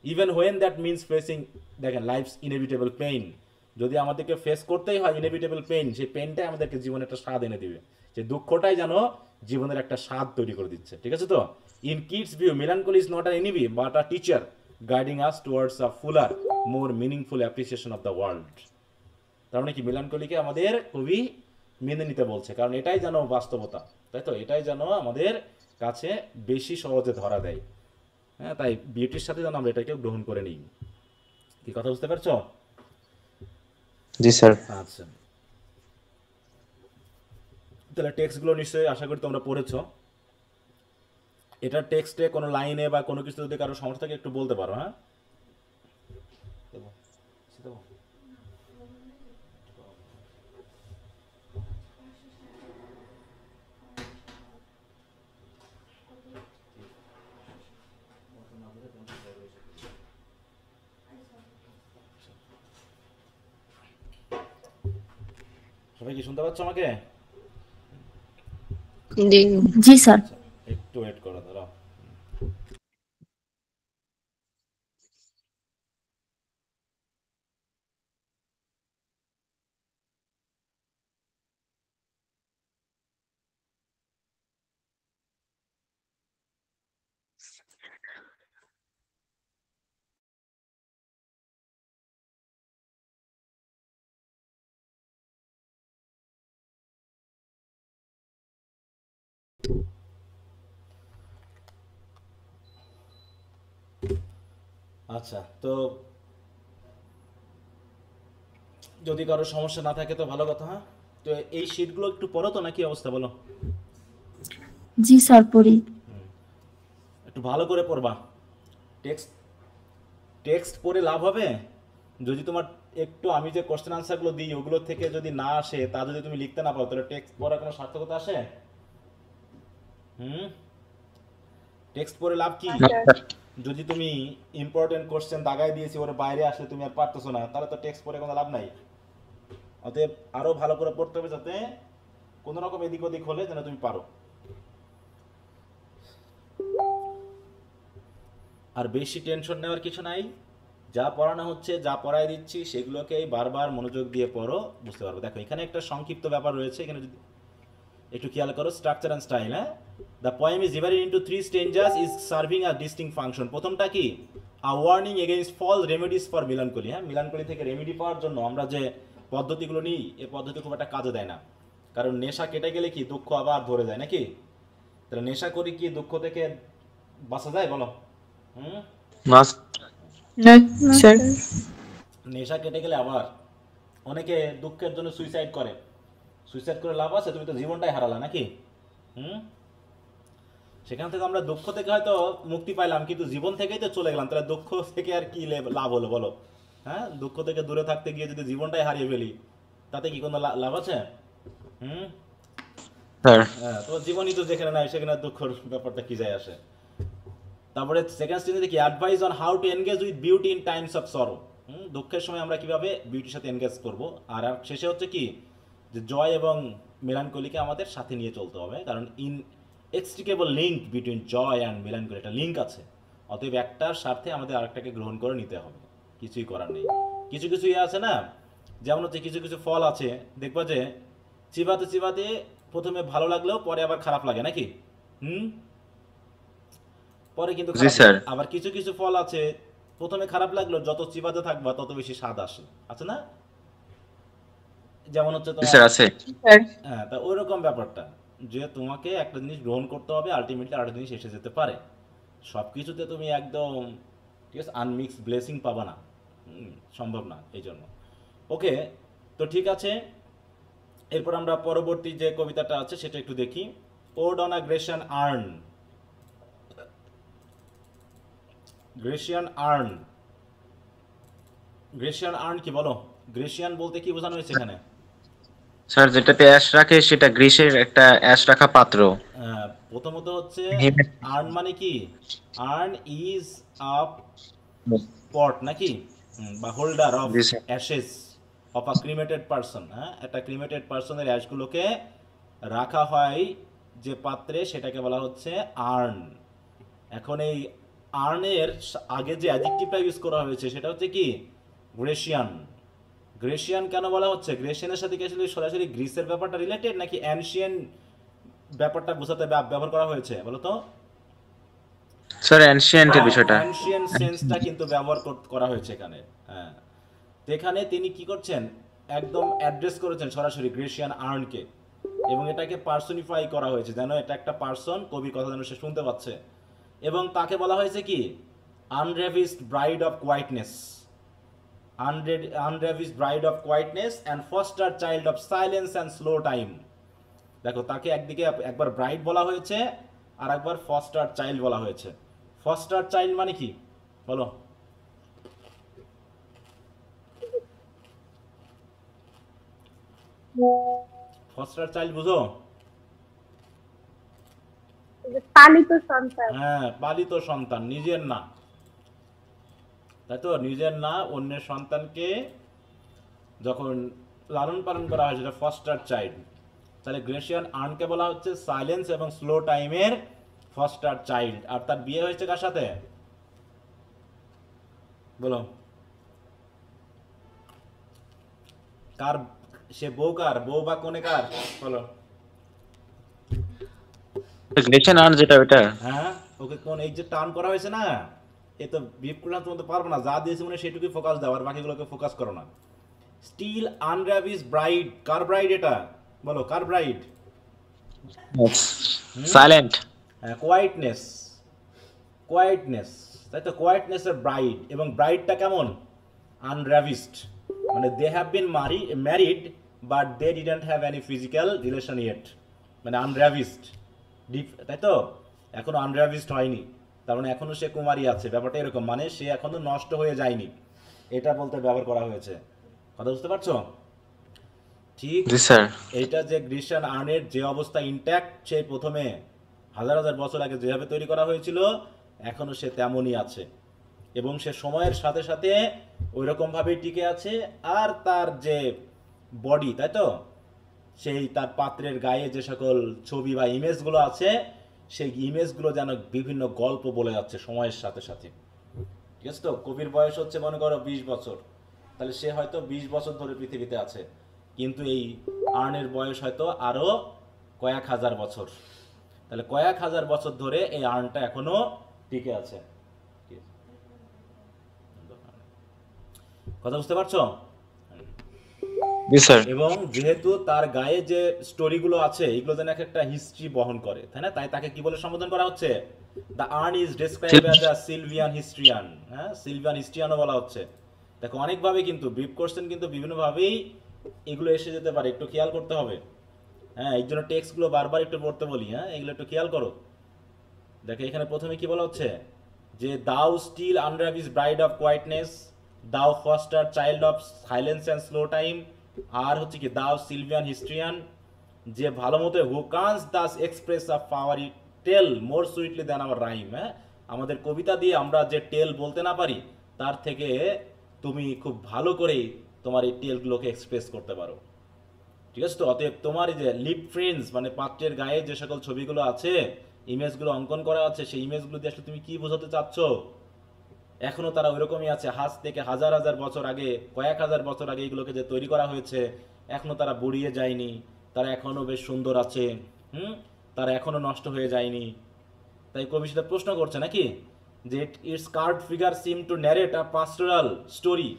Even when that means facing, দেখেন লাইফস ইনএভিটেবল পেইন, যদি আমাদেরকে ফেস করতেই হয় ইনএভিটেবল পেইন, সেই পেইনটাই আমাদেরকে জীবনে একটা স্বাদ এনে দিবে, সেই দুঃখটাই যেন জীবনের একটা স্বাদ তৈরি করে দিচ্ছে। ঠিক আছে তো? In Keats view melancholy is not an enemy but a teacher guiding us towards a fuller more meaningful appreciation of the world. তার মানে কি মেলানকলিকে আমাদের খুবই মেনে নিতে বলছে, কারণ এটাই যেন বাস্তবতা, তাই তো? এটাই যেন আমাদের কাছে বেশি সহজে ধরা দেয়। হ্যাঁ, তাই বিউটির সাথে যেন আমরা এটাকে গ্রহণ করে নিই। কি কথা বুঝতে পারছো? জি স্যার। আচ্ছা, তাহলে টেক্সটগুলো নিশ্চয়ই আশা করি তোমরা পড়েছো। এটা টেক্সটে কোনো লাইনে বা কোনো কিছু যদি কারো সমস্যা থাকে একটু বলতে পারো। হ্যাঁ, সবাই কি শুনতে পাচ্ছ আমাকে? জি স্যার। একটু ওয়েট করো, দাঁড়াও। আচ্ছা, তো যদি কারো সমস্যা না থাকে তো ভালো কথা। হ্যাঁ, তো এই শীটগুলো একটু পড়ো তো, নাকি অবস্থা বলো? জি স্যার পড়ি। একটু ভালো করে পড়বা। টেক্সট পড়ে লাভ হবে যদি তোমার একটু আমি যে কোশ্চেন আনসারগুলো দিই ওগুলো থেকে যদি না আসে, তা যদি তুমি লিখতে না পারো, তাহলে টেক্সট পড়ার কোনো সার্থকতা আসে? টেক্সট পড়ে লাভ কি? যদি তুমি ইম্পর্টেন্ট কোশ্চেন দাগায় দিয়েছি ওর বাইরে আসলে তুমি আর পারতেছো না, তাহলে তো টেক্সট পড়ে কোনো লাভ নাই। অতএব আরো ভালো করে পড়তে হবে যাতে কোনো রকম এদিক ওদিক হলে যেন তুমি পারো। আর বেশি টেনশন নেওয়ার কিছু নাই, যা পড়ানো হচ্ছে, যা পড়াই দিচ্ছি সেগুলোকেই বারবার মনোযোগ দিয়ে পড়ো, বুঝতে পারবো। দেখো এখানে একটা সংক্ষিপ্ত ব্যাপার রয়েছে, এখানে যদি একটু খেয়াল করো, স্ট্রাকচার অ্যান্ড স্টাইল। হ্যাঁ, the poem is divided into 3 stanzas is serving a distinct function. প্রথমটা কি, a warning against fall remedies for melancholy. হ্যাঁ, মিলানকলি থেকে রেমেডি পাওয়ার জন্য আমরা যে পদ্ধতিগুলো নিই, এই পদ্ধতি খুব একটা কাজে দেয় না, কারণ নেশা কেটে গেলে কি দুঃখ আবার ধরে যায় নাকি? তাহলে নেশা করি কি দুঃখ থেকে বাঁচা যায় বলো? না স্যার। নেশা কেটে গেলে আবার অনেকে দুঃখের জন্য সুইসাইড করে। সুইসাইড করে লাভ আছে? তুমি তো জীবনটাই হারালা নাকি? সেখান থেকে আমরা দুঃখ থেকে হয়তো মুক্তি পাইলাম, কিন্তু জীবন থেকেই তো চলে গেলাম, তাহলে দুঃখ থেকে আর কি লাভ হলো বলো? হ্যাঁ, দুঃখ থেকে দূরে থাকতে গিয়ে যদি জীবনটাই হারিয়ে ফেলি, তাতে কি কোনো লাভ আছে? হ্যাঁ, তোমার জীবনই তো যেখানে নাই সেখানে দুঃখের ব্যাপারটা কি যায় আসে? তারপরে সেকেন্ড স্টেজে দেখি advice on how to engage with beauty in Times of sorrow. দুঃখের সময় আমরা কিভাবে বিউটির সাথে এনগেজ করব। আর শেষে হচ্ছে কি, যে জয় এবং মেলানকলিকে আমাদের সাথে নিয়ে চলতে হবে, কারণ inextricable link between joy and melancholy, একটা লিঙ্ক আছে। অতএব একটার স্বার্থে আমাদের আরেকটাকে গ্রহণ করে নিতে হবে, কিছুই করার নেই। কিছু কিছু ইয়ে আছে না, যেমন হচ্ছে কিছু কিছু ফল আছে, দেখবা যে চিবাতে চিবাতে প্রথমে ভালো লাগলেও পরে আবার খারাপ লাগে নাকি? পরে কিন্তু আবার কিছু কিছু ফল আছে প্রথমে খারাপ লাগলো, যত চিবাতে থাকবা তত বেশি স্বাদ আসে, আছে না? যেমন হচ্ছে হ্যাঁ, তা ওই রকম ব্যাপারটা, যে তোমাকে একটা জিনিস গ্রহণ করতে হবে, আলটিমেটলি আরেকটা জিনিস এসে যেতে পারে। সবকিছুতে তুমি একদম ঠিক আছে আনমিক্স ব্লেসিং পাবা না, সম্ভব না। এই জন্য ওকে, তো ঠিক আছে, এরপর আমরা পরবর্তী যে কবিতাটা আছে সেটা একটু দেখি। Ode on a Grecian urn. Grecian urn, Grecian urn কি বলো? গ্রেশিয়ান বলতে কি বোঝানো হয়েছে এখানে? স্যার যেটাতে অ্যাশ রাখে সেটা গ্রিসের একটা অ্যাশ রাখা পাত্র। প্রথমত হচ্ছে আর্ন মানে কি, আর্ন ইজ আ পট নাকি, বা holder of ashes of a cremated person. হ্যাঁ, একটা ক্রিমেটেড পারসনের অ্যাশগুলোকে রাখা হয় যে পাত্রে, সেটাকে বলা হচ্ছে আর্ন। এখন এই আর্নের আগে যে অ্যাডজেক্টিভটা ইউজ করা হয়েছে সেটা হচ্ছে কি, গ্রেশিয়ান। গ্রেশিয়ান কেন বলা হচ্ছে? গ্রেশিয়ানের সাথে কি আসলে সরাসরি গ্রিসের ব্যাপারটা রিলেটেড, নাকি অ্যানশিয়েন্ট ব্যাপারটা বোঝাতে ব্যবহার করা হয়েছে বলো তো? স্যার অ্যানশিয়েন্টের বিষয়টা, অ্যানশিয়েন্ট সেন্সটা কিন্তু ব্যবহার করা হয়েছে এখানে। হ্যাঁ, এখানে তিনি কি করছেন, একদম অ্যাড্রেস করেছেন সরাসরি গ্রেশিয়ান আর্নকে, এবং এটাকে পার্সনিফাই করা হয়েছে, যেন এটা একটা পার্সন, কবির কথা যেন সে শুনতে পাচ্ছে। এবং তাকে বলা হয়েছে কি, unravished bride of quietness, unravished bride of quietness and foster child of silence and slow time. দেখো, তাকে একদিকে একবার ব্রাইড বলা হয়েছে, আর একবার ফস্টার চাইল্ড বলা হয়েছে। ফস্টার চাইল্ড মানে কি বলো? ফস্টার চাইল্ড বুঝো? পালিত সন্তান। হ্যাঁ, পালিত সন্তান, নিজের না, তাই তো? নিজের না, অন্যের সন্তানকে যখন লালন পালন করা হয় সেটা ফস্টার চাইল্ড। তাহলে গ্রেশিয়ান আর্নকে বলা হচ্ছে সাইলেন্স এবং স্লো টাইমের ফস্টার চাইল্ড। আর তার বিয়ে হয়েছে কার সাথে বলো? কার সে? বউ কার? বউ বা কোনে কার বলো? গ্রেশিয়ান আর্ন যেটা ওটা। হ্যাঁ, ওকে কোন, এই যে টার্ন করা হয়েছে না, এ তো বিপ করলে তোমাদের পারবো না, যা দিয়েছে মনে সেটুকুই ফোকাস দাও, আর বাকিগুলোকে ফোকাস করো না। স্টিল আনরাভিস ব্রাইড, কার ব্রাইড এটা বলো? কার ব্রাইড? সাইলেন্ট, কোয়াইটনেস, কোয়াইটনেস, তাই তো? কোয়াইটনেসের ব্রাইড, এবং ব্রাইডটা কেমন? আনরাভিসড, মানে they have been married but they didn't have any physical relation yet, মানে আনরাভিসড, তাই তো? এখনো আনরাভিসড হয়নি, তার মানে এখনো সে কুমারী আছে, ব্যাপারটা এরকম, মানে সে এখনো নষ্ট হয়ে যায়নি, এটা বলতে ব্যবহার করা হয়েছে। কথা বুঝতে পারছো? ঠিক এইটা যে গ্রেশিয়ান আর্নের যে অবস্থা ইনট্যাক্ট, সে প্রথমে হাজার হাজার বছর আগে যেভাবে তৈরি করা হয়েছিল এখনো সে তেমনই আছে, এবং সে সময়ের সাথে সাথে ওই রকম ভাবেই টিকে আছে। আর তার যে বডি, তাই তো, সেই তার পাত্রের গায়ে যে সকল ছবি বা ইমেজগুলো আছে সেই ইমেজগুলো যেন বিভিন্ন গল্প বলে যাচ্ছে সময়ের সাথে সাথে। ঠিক আছে তো? কবির বয়স হচ্ছে মনে করো 20 বছর, তাহলে সে হয়তো 20 বছর ধরে পৃথিবীতে আছে, কিন্তু এই আর্নের বয়স হয়তো আরো কয়েক হাজার বছর। তাহলে কয়েক হাজার বছর ধরে এই আর্নটা এখনো টিকে আছে। কথা বুঝতে পারছো? জি স্যার। এবং যেহেতু তার গায়ে যে স্টোরিগুলো আছে এগুলো যেন একটা হিস্ট্রি বহন করে, তাই না? তাই তাকে কি বলে সম্বোধন করা হচ্ছে? The urn is described as a sylvan historian. হ্যাঁ, সিলভিয়ান হিস্ট্রিয়ানও বলা হচ্ছে। দেখো অনেকভাবে কিন্তু ব্রিফ কোশ্চেন কিন্তু বিভিন্নভাবেই এগুলো এসে যেতে পারে, একটু খেয়াল করতে হবে। হ্যাঁ, এই জন্য টেক্সটগুলো বারবার একটু পড়তে বলি। হ্যাঁ, এগুলো একটু খেয়াল করো। দেখো এখানে প্রথমে কি বলা হচ্ছে যে thou still আনরাভিস bride of quietness, thou foster child of silence and slow time, আর হচ্ছে কি দাউ সিলভিয়ান হিস্ট্রিয়ান, যে ভালো মতো who canst thus express of power tale more sweetly than our rhyme. হ্যাঁ, আমাদের কবিতা দিয়ে আমরা যে টেল বলতে না পারি তার থেকে তুমি খুব ভালো করেই তোমার এই টেলগুলোকে এক্সপ্রেস করতে পারো। ঠিক আছে তো? অতএব তোমার এই যে লিপ ফ্রেন্ডস মানে পাত্রের গায়ে যে সকল ছবিগুলো আছে, ইমেজগুলো অঙ্কন করা আছে, সেই ইমেজগুলো দিয়ে আসলে তুমি কি বোঝাতে চাচ্ছ? এখনো তারা ওইরকমই আছে, হাজ থেকে হাজার হাজার বছর আগে, কয়েক হাজার বছর আগে এগুলোকে যে তৈরি করা হয়েছে, এখনো তারা বুড়িয়ে যায়নি, তারা এখনো বেশ সুন্দর আছে। তারা এখনো নষ্ট হয়ে যায়নি। তাই কবি সেটা প্রশ্ন করছে নাকি যে its carved figure seem to narrate a pastoral story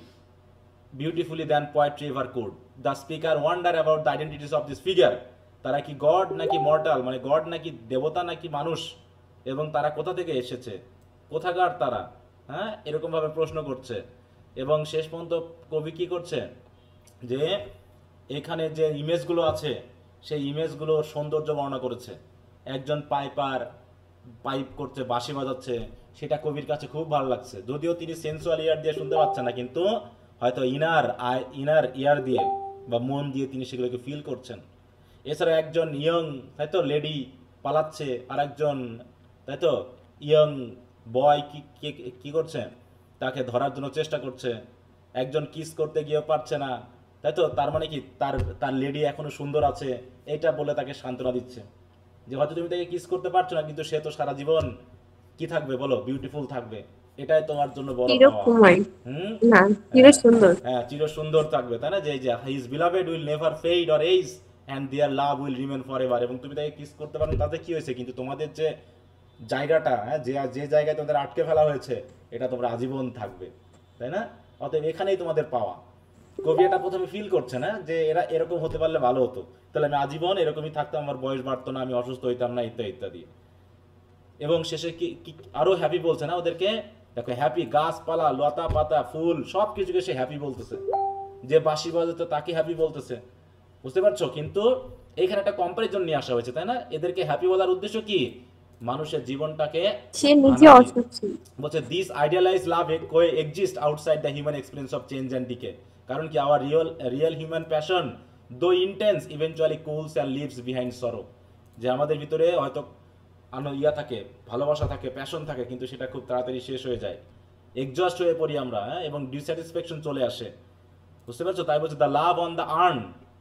beautifully than poetry ever could. The speaker wonder about the identities of this figure. তারা কি গড নাকি মর্টাল, মানে গড নাকি দেবতা নাকি মানুষ, এবং তারা কোথা থেকে এসেছে, কোথাকার তারা? হ্যাঁ, এরকমভাবে প্রশ্ন করছে। এবং শেষ পর্যন্ত কবি কি করছে যে এখানে যে ইমেজগুলো আছে সেই ইমেজগুলোর সৌন্দর্য বর্ণনা করেছে। একজন পাইপার পাইপ করছে, বাঁশি বাজাচ্ছে, সেটা কবির কাছে খুব ভালো লাগছে। যদিও তিনি সেন্সুয়াল ইয়ার দিয়ে শুনতে পাচ্ছেন না, কিন্তু হয়তো ইনার ইয়ার দিয়ে বা মন দিয়ে তিনি সেগুলোকে ফিল করছেন। এছাড়া একজন ইয়ং তাই তো লেডি পালাচ্ছে, আর একজন তাই তো ইয়ং বয় কি করছে, তাকে ধরার জন্য চেষ্টা করছে। একজন কিস করতে গিয়েও পারছে না, তাই তো? তার মানে কি তার লেডি এখনো সুন্দর আছে, এটা বলে তাকে সান্ত্বনা দিচ্ছে যে হয়তো তুমি তাকে কিস করতে পারছো না, কিন্তু সে তো সারা জীবন কি থাকবে বলো, বিউটিফুল থাকবে। এটাই তোমার জন্য বড় পাওয়া। চিরকুমার না, চির সুন্দর। হ্যাঁ, চির সুন্দর থাকবে, তাই না? যে his beloved will never fade or age and their love will remain forever. এবং তুমি তাকে কিস করতে পারো, তাতে কি হয়েছে, কিন্তু তোমাদের যে জায়গাটা, হ্যাঁ, যে জায়গায় তোমাদের আটকে ফেলা হয়েছে, এটা তোমরা আজীবন থাকবে, তাই না? অতএব এখানেই তোমাদের পাওয়া। কবি এটা প্রথমে ফিল করছে না যে এরা এরকম হতে পারলে ভালো হতো, তাহলে আমি আজীবন এরকমই থাকতাম, আমার বয়স বাড়তো না, আমি অসুস্থ হইতাম না, ইত্যাদি ইত্যাদি। এবং শেষে কি আরো হ্যাপি বলছে না ওদেরকে? দেখো হ্যাপি, গাছপালা, লতা পাতা, ফুল সব কিছুকে সে হ্যাপি বলতেছে। যে বাঁশি বাজাতো তাকে হ্যাপি বলতেছে, বুঝতে পারছো? কিন্তু এখানে একটা কম্পারিজন নিয়ে আসা হয়েছে, তাই না? এদেরকে হ্যাপি বলার উদ্দেশ্য কি? মানুষের জীবনটাকে সে নিজে অসুখী। বলছে this idealise love exist outside the human experience of change and decay. কারণ কি our real human passion though intense eventually cools and leaves behind sorrow. যে আমাদের ভিতরে হয়তো থাকে, ভালোবাসা থাকে, প্যাশন থাকে, কিন্তু সেটা খুব তাড়াতাড়ি শেষ হয়ে যায়, এক্সজস্ট হয়ে পড়ি আমরা, এবং ডিসস্যাটিসফ্যাকশন চলে আসে, বুঝতে পারছো? তাই বলছে the love on the urn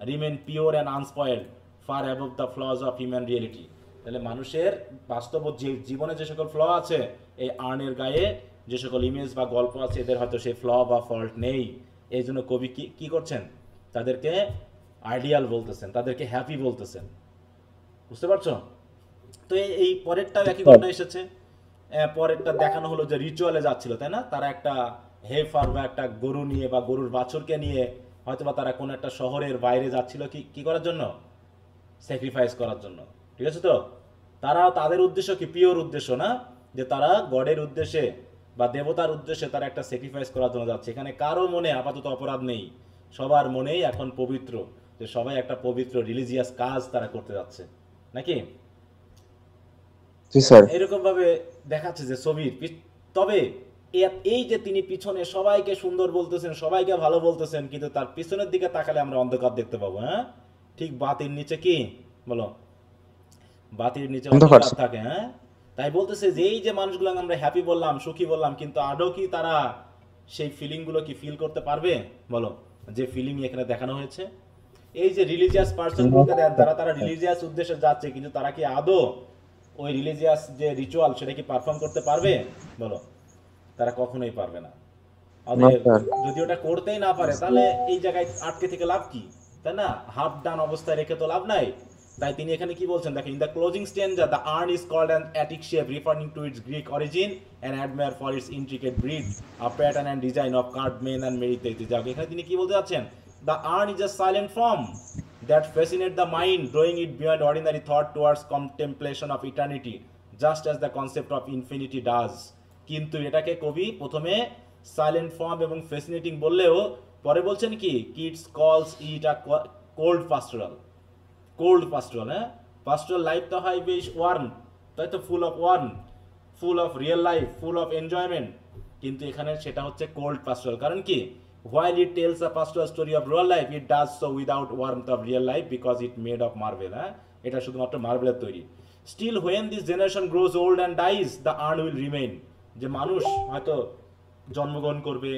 remain pure and unspoiled far above the flaws of human reality. তাহলে মানুষের বাস্তব জীবনে যে সকল ফ্ল আছে, এই আর্নের গায়ে যে সকল ইমেজ বা গল্প আছে, এদের হয়তো সেই ফ্ল বা ফল্ট নেই। এই জন্য কবি কি করছেন, তাদেরকে আইডিয়াল বলতেছেন, তাদেরকে হ্যাপি বলতেছেন, বুঝতে পারছো? তো এই পরেরটাও একই ঘটনা এসেছে। পরেরটা দেখানো হলো যে রিচুয়ালে যাচ্ছিল, তাই না? তারা একটা হেফার বা একটা গরু নিয়ে বা গরুর বাছুরকে নিয়ে হয়তো বা তারা কোনো একটা শহরের বাইরে যাচ্ছিল কি করার জন্য, স্যাক্রিফাইস করার জন্য। ঠিক আছে তো? তারা তাদের উদ্দেশ্য কি, পিওর উদ্দেশ্য না, যে তারা গডের উদ্দেশ্যে বা দেবতার উদ্দেশ্যে তারা একটা স্যাক্রিফাইস করার জন্য যাচ্ছে। এখানে কারো মনে আপাতত অপরাধ নেই, সবার মনেই এখন পবিত্র, যে সবাই একটা পবিত্র রিলিজিয়াস কাজ তারা করতে যাচ্ছে, নাকি? এরকম ভাবে দেখাচ্ছে যে ছবির। তবে এই যে তিনি পিছনে সবাইকে সুন্দর বলতেছেন, সবাইকে ভালো বলতেছেন, কিন্তু তার পিছনের দিকে তাকালে আমরা অন্ধকার দেখতে পাবো। হ্যাঁ, ঠিক বাতির নিচে কি বলো, বাতির নিচে অন্ধকার থাকে। হ্যাঁ, তাই বলতেছে যে এই যে মানুষগুলো আমরা হ্যাপি বললাম, সুখী বললাম, কিন্তু আদৌ কি তারা সেই ফিলিং গুলো কি ফিল করতে পারবে বলো, যে ফিলিং এখানে দেখানো হয়েছে? এই যে রিলিজিয়াস পার্সন গুলোকে তারা রিলিজিয়াস উদ্দেশ্যে যাচ্ছে, কিন্তু তারা কি আদৌ ওই রিলিজিয়াস যে রিচুয়াল সেটা কি পারফর্ম করতে পারবে? বলো, তারা কখনোই পারবে না। অতএব sir. যদি ওটা করতেই না পারে তাহলে এই জায়গায় আটকে থেকে লাভ কি, তাই না? হাফ ডান অবস্থায় রেখে তো লাভ নাই। তাই তিনি এখানে কি বলছেন দেখেন, in the closing stanza the urn is called an Attic shape referring to its Greek origin and admire for its intricate brede a pattern and design of carved men and maidens. যাক, এখানে তিনি কি বলতে যাচ্ছেন, the urn is a silent form that fascinate the mind, drawing it beyond ordinary thought towards contemplation of eternity, just as the concept of infinity does. কিন্তু এটাকে কবি প্রথমে সাইলেন্ট ফর্ম এবং ফ্যাসিনেটিং বললেও পরে বলছেন কি, কিডস কলস ইট আ কোল্ড পাস্টোরাল। কোল্ড পাস্টোরাল, হ্যাঁ, পাস্টোরাল লাইফ তো হয় বেশ ওয়ার্ম, তাই তো, full of warm, full of real life, full of enjoyment. কিন্তু এখানে সেটা হচ্ছে কোল্ড পাস্টোরাল। কারণ কি, while it tells a pastoral story of real life, it does so without warmth of real life because it made of marble. হ্যাঁ, এটা শুধুমাত্র মার্বেলের তৈরি। Still when this generation grows old and dies, the urn will remain. যে মানুষ হয়তো জন্মগ্রহণ করবে,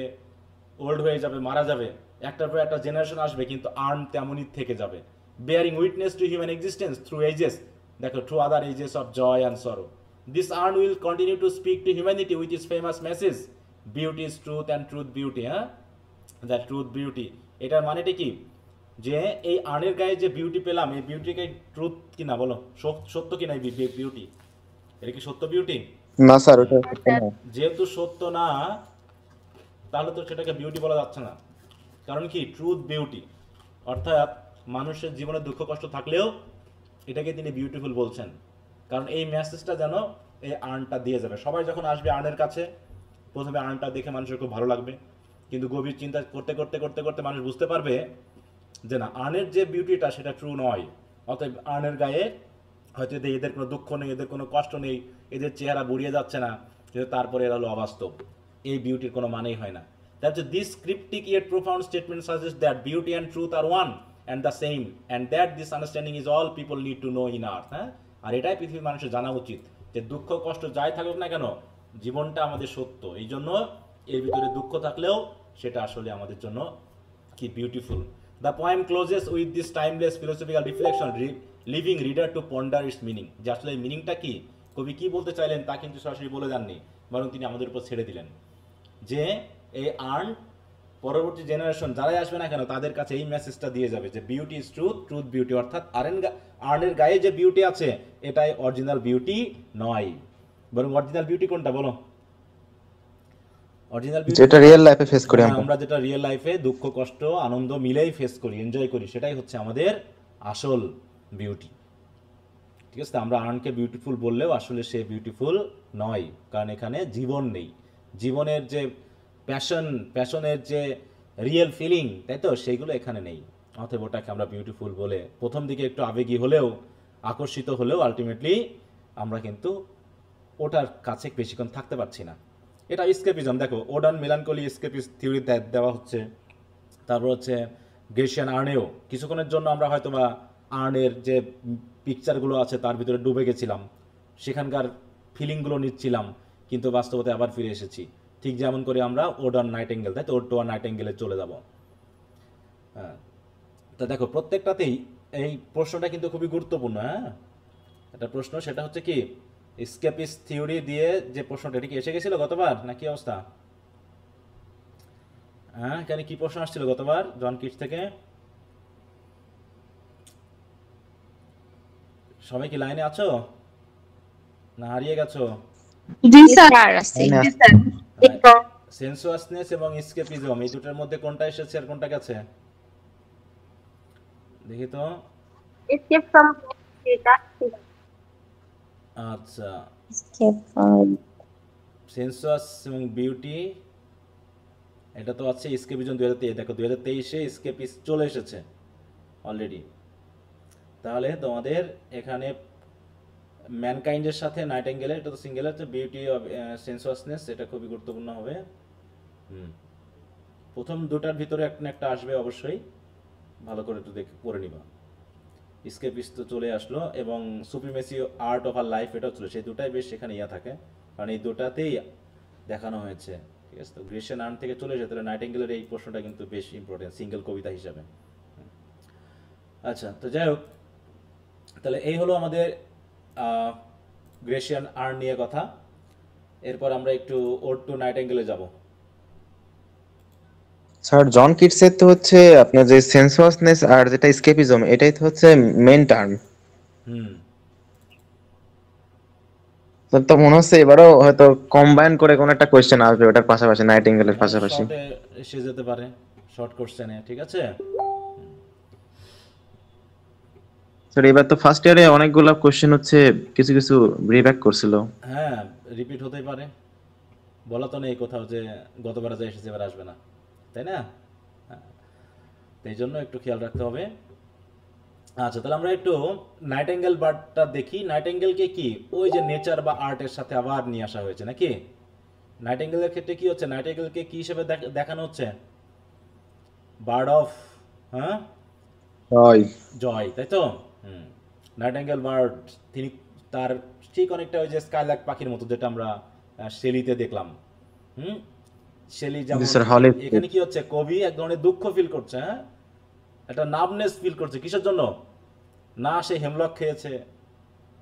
ওল্ড হয়ে যাবে, মারা যাবে, একটার পর একটা জেনারেশন আসবে, কিন্তু আর্ন তেমনই থেকে যাবে, bearing witness to human existence through ages, দেখো, through other ages of joy and sorrow. This urn will continue to speak to humanity with its famous message, beauty is truth and truth beauty. হ্যাঁ, the truth beauty, এটার মানেটা কি, যে এই আর্নের গায়ে যে beauty পেলাম, এই বিউটিকে ট্রুথ কিনা, বলো, সত্য কিনা এই বিউটি? এটা কি সত্য বিউটি? না স্যার, ওটা সত্য না। যেহেতু সত্য না, তাহলে তো সেটাকে বিউটি বলা যাচ্ছে না। কারণ কি, ট্রুথ বিউটি, অর্থাৎ মানুষের জীবনে দুঃখ কষ্ট থাকলেও এটাকে তিনি বিউটিফুল বলছেন। কারণ এই মেসেজটা যেন এই আর্নটা দিয়ে যাবে। সবাই যখন আসবে আর্নের কাছে, প্রথমে আর্নটা দেখে মানুষের খুব ভালো লাগবে, কিন্তু গভীর চিন্তা করতে করতে করতে করতে মানুষ বুঝতে পারবে যে না, আর্নের যে বিউটিটা সেটা ট্রু নয়। অতএব আর্নের গায়ে হয়তো এদের কোনো দুঃখ নেই, এদের কোনো কষ্ট নেই, এদের চেহারা বুড়িয়ে যাচ্ছে না, কিন্তু তারপরে এরা হলো অবাস্তব। এই বিউটির কোনো মানেই হয় না। That's this cryptic yet profound statement suggest that beauty and truth are one and the same and that this understanding is all people need to know in earth. হ্যাঁ, আর এটাই পৃথিবীর মানুষের জানা উচিত, যে দুঃখ কষ্ট যাই থাকুক না কেন, জীবনটা আমাদের সত্য। এই জন্য এর ভিতরে দুঃখ থাকলেও সেটা আসলে আমাদের জন্য কি beautiful. The poem clauses with this timeless philosophical reflection, living reader two ponder its meaning. যে আসলে মিনিংটা কি, কবি কি বলতে চাইলেন তা কিন্তু সরাসরি বলে দেননি, বরং তিনি আমাদের উপর ছেড়ে দিলেন, যে এই আর্ন পরবর্তী জেনারেশন যারাই আসবে না কেন তাদের কাছে এই মেসেজটা দিয়ে যাবে যে beauty is truth, truth beauty, অর্থাৎ আর্নের গায়ে যে বিউটি আছে এটাই অরিজিনাল বিউটি নয়, বরং অরিজিনাল বিউটি কোনটা বলো? অরিজিনাল বিউটি যেটা রিয়েল লাইফে ফেস করি আমরা যেটা রিয়েল লাইফে দুঃখ কষ্ট আনন্দ মিলেই ফেস করি, এনজয় করি, সেটাই হচ্ছে আমাদের আসল বিউটি। ঠিক আছে, আমরা আর্নকে বিউটিফুল বললেও আসলে সে বিউটিফুল নয়, কারণ এখানে জীবন নেই, জীবনের যে প্যাশনের যে রিয়েল ফিলিং, তাই তো, সেইগুলো এখানে নেই। অতএব ওটাকে আমরা বিউটিফুল বলে প্রথম দিকে একটু আবেগী হলেও, আকর্ষিত হলেও, আলটিমেটলি আমরা কিন্তু ওটার কাছে বেশিক্ষণ থাকতে পারছি না। এটা স্কেপিজম। দেখো, ওডান মেলানকলি স্কেপিস থিওরি দেওয়া হচ্ছে, তারপর হচ্ছে গ্রেসিয়ান আর্নেও কিছুক্ষণের জন্য আমরা হয়তো বা আর্নের যে পিকচারগুলো আছে তার ভিতরে ডুবে গেছিলাম, সেখানকার ফিলিংগুলো নিচ্ছিলাম, কিন্তু বাস্তবতে আবার ফিরে এসেছি। ঠিক যেমন করে আমরা ওডান নাইটেঙ্গেল, তাই তো, ওডটোয়া নাইটেঙ্গেলে চলে যাব। হ্যাঁ, তা দেখো প্রত্যেকটাতেই এই প্রশ্নটা কিন্তু খুবই গুরুত্বপূর্ণ। হ্যাঁ, একটা প্রশ্ন, সেটা হচ্ছে কি, স্কেপিস থিওরি দিয়ে যে প্রশ্নটা, এটা কি এসে গেছিল গতবার না কি অবস্থা? হ্যাঁ, এখানে কি প্রশ্ন আসছিল গতবার জন কিটস থেকে? সবাই কি লাইনে আছো না হারিয়ে গেছো? জি স্যার। সেন্সুয়াসনেস এবং এসকেপিজম, এই দুটোর মধ্যে কোনটা এসেছে আর কোনটা গেছে দেখি তো। escape from এটা আচ্ছা, সেন্সুয়াস এবং বিউটি, এটা তো আছে এসকেপিজম 2023। দেখো 2023-এ এসকেপিস চলে এসেছে অলরেডি। তাহলে তোমাদের এখানে ম্যানকাইন্ডের সাথে নাইটেঙ্গেলের, এটা তো সিঙ্গেল আছে, বিউটি অফ সেন্সুয়াসনেস, এটা খুবই গুরুত্বপূর্ণ হবে। প্রথম দুটার ভিতরে একটা আসবে অবশ্যই, ভালো করে একটু দেখে পড়ে নিবা। স্কেপিস তো চলে আসলো, এবং সুপ্রিমেসি আর্ট অফ আর লাইফ, এটাও চলে, সেই দুটাই বেশ সেখানে থাকে, কারণ এই দুটাতেই দেখানো হয়েছে। ঠিক আছে, তো গ্রেসিয়ান আর্ন থেকে চলে যেতে নাইটেঙ্গেলের এই প্রশ্নটা কিন্তু বেশ ইম্পর্টেন্ট সিঙ্গেল কবিতা হিসাবে। আচ্ছা, তো যাই হোক, তাহলে এই হলো আমাদের গ্রেশিয়ান আর্ন নিয়ে কথা। এরপর আমরা একটু ওড টু নাইটেঙ্গেলে যাব। স্যার জন কিটসের তো হচ্ছে আপনার যে সেন্সুয়াসনেস আর যেটা স্কেপিজম, এটাই তো হচ্ছে মেন টার্ম। হুম, তো মনে হচ্ছে এবারও হয়তো কম্বাইন করে কোন একটা কোয়েশ্চেন আসবে ওটার পাশাপাশি, নাইটিঙ্গেলের পাশাপাশি। শর্টে এসে যেতে পারে, শর্ট কোশ্চেনে, ঠিক আছে। স্যার এবার তো ফার্স্ট ইয়ারে অনেকগুলো কোয়েশ্চেন হচ্ছে কিছু কিছু রিব্যাক করছিল। হ্যাঁ, রিপিট হতেই পারে, বলা তো নেই কোথাও যে গতবার যা এসেছে এবার আসবে না, তাই না? হ্যাঁ, তো এই জন্য একটু খেয়াল রাখতে হবে। আচ্ছা, তাহলে আমরা একটু নাইটেঙ্গেল বার্ডটা দেখি। নাইটেঙ্গেলকে কি ওই যে নেচার বা আর্টের সাথে আবার নিয়ে আসা হয়েছে নাকি? নাইটেঙ্গেলের ক্ষেত্রে কি হচ্ছে, নাইটেঙ্গেলকে কি হিসেবে দেখানো হচ্ছে? বার্ড অফ, হ্যাঁ, হয় জয়, তাই তো? হুম, নাইটেঙ্গেল বার্ড, তিনি তার ঠিক অনেকটা ওই যে স্কাইলার্ক পাখির মতো, যেটা আমরা শেলিতে দেখলাম। হুম, শেলি যেমন, স্যার হলে এখানে কি হচ্ছে, কবি এক ধরনের দুঃখ ফিল করছে, হ্যাঁ, একটা নার্ভনেস ফিল করছে। কিসের জন্য? না সে হেমলক খেয়েছে,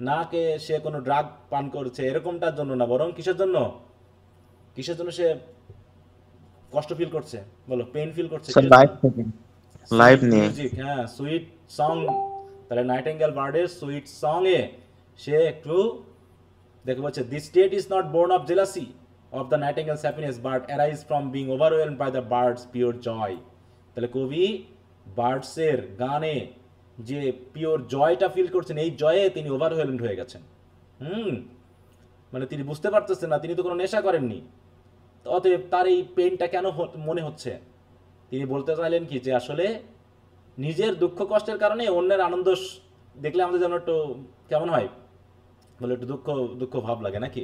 না কে সে কোনো ড্রাগ পান করছে, এরকমটার জন্য না, বরং কিসের জন্য, কিসের জন্য সে কষ্ট ফিল করছে, বলো, পেইন ফিল করছে? স্যার লাইভ থেকে, লাইভ নিয়ে। মিউজিক, হ্যাঁ, সুইট সং। তাহলে নাইটেঙ্গেল বার্ডের সুইট সং এ সে একটু দেখে বলছে, this state is not born of jealousy of the nightingale's happiness but arise from being overwhelmed by the bird's pure joy. তাহলে কবি বার্ডসের গানে যে পিওর জয়টা ফিল করছেন, এই জয়ে তিনি ওভারওয়েলড হয়ে গেছেন। মানে তিনি বুঝতে পারতেছেন না, তিনি তো কোনো নেশা করেননি, অতএব তার এই পেইনটা কেন মনে হচ্ছে? তিনি বলতে চাইলেন কি, যে আসলে নিজের দুঃখ কষ্টের কারণে অন্যের আনন্দ দেখলে আমাদের যেন একটু কেমন হয়, বলে একটু দুঃখ দুঃখ ভাব লাগে নাকি?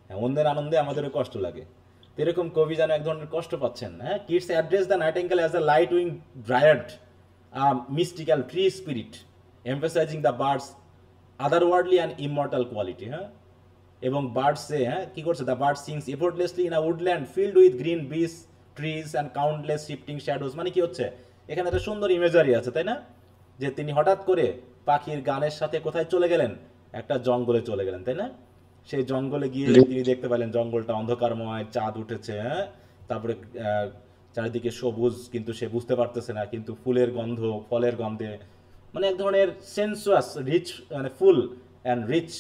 হ্যাঁ, অন্যের আনন্দে আমাদেরও কষ্ট লাগে। তো এরকম কবি যেন এক ধরনের কষ্ট পাচ্ছেন। হ্যাঁ, kids address the nightingale as a light wing dryad, mystical tree spirit, emphasizing the bird's otherworldly and immortal quality. হ্যাঁ, এবং বার্ডসে, হ্যাঁ, কি করছে, the bird sings effortlessly in a woodland field with green breeze, trees and countless shifting shadows. মানে কি হচ্ছে, এখানে একটা সুন্দর ইমেজারি আছে, তাই না? যে তিনি হঠাৎ করে পাখির গানের সাথে কোথায় চলে গেলেন, একটা জঙ্গলে চলে গেলেন, তাই না? সেই জঙ্গলে গিয়ে তিনি দেখতে পেলেন জঙ্গলটা অন্ধকারময়, চাঁদ উঠেছে, হ্যাঁ, তারপরে চারিদিকে সবুজ, কিন্তু সে বুঝতে পারতেছে না, কিন্তু ফুলের গন্ধ, ফলের গন্ধে, মানে এক ধরনের সেন্সুয়াস রিচ, মানে ফুল অ্যান্ড রিচ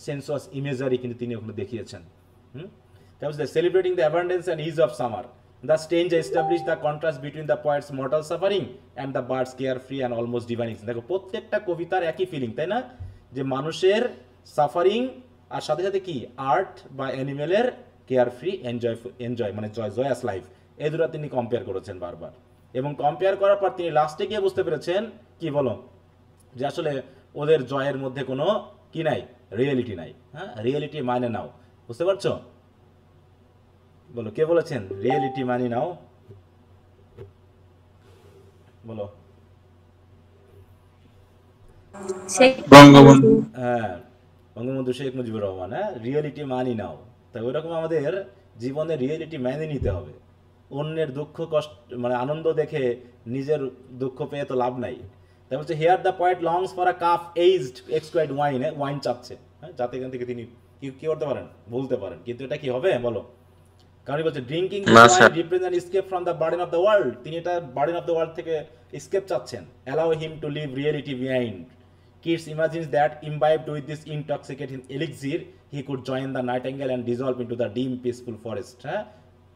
সেন্সুয়াস ইমেজারি কিন্তু তিনি ওখানে দেখিয়েছেন। তারপর celebrating the abundance and is of summer, the strange establish the contrast between the poet's mortal suffering and the birds care free and almost divine. দেখো, প্রত্যেকটা কবিতার একই ফিলিং, তাই না? যে মানুষের সাফারিং আর সাথে সাথে কি আর্ট বা অ্যানিমেলের কেয়ার ফ্রি, এনজয় মানে জয়াস লাইফ, এই দুটো তিনি কম্পেয়ার করেছেন বারবার। এবং কম্পেয়ার করার পর তিনি লাস্টে গিয়ে বুঝতে পেরেছেন কি, বলো, যে আসলে ওদের জয়ের মধ্যে কোনো কি নাই, রিয়েলিটি নাই। হ্যাঁ, রিয়েলিটি মানে নাও, বুঝতে পারছো? বলো, কে বলেছেন রিয়েলিটি মানি নাও? বলো। বঙ্গবন্ধু। হ্যাঁ, বঙ্গবন্ধু শেখ মুজিবুর রহমান। হ্যাঁ, রিয়েলিটি মানি নাও। তাই ওই রকম আমাদের জীবনে রিয়েলিটি মেনে নিতে হবে। অন্যের দুঃখ কষ্ট মানে আনন্দ দেখে নিজের দুঃখ পেয়ে তো লাভ নাই। তাই বলছে, here the poet longs for a cup aged exquisite wine, wine চাচ্ছে, হ্যাঁ, যাতে এখান থেকে তিনি কি করতে পারেন, বলতে পারেন। কিন্তু এটা কি হবে, বলো? কারণ বলছে drinking represent escape from the burden of the world. তিনি এটা বার্ডেন অফ দ্য ওয়ার্ল্ড থেকে এসকেপ চাচ্ছেন। Allow him to leave reality behind. Keats imagines that imbibed with this intoxicating elixir, he could join the nightingale and dissolve into the dim, peaceful forest,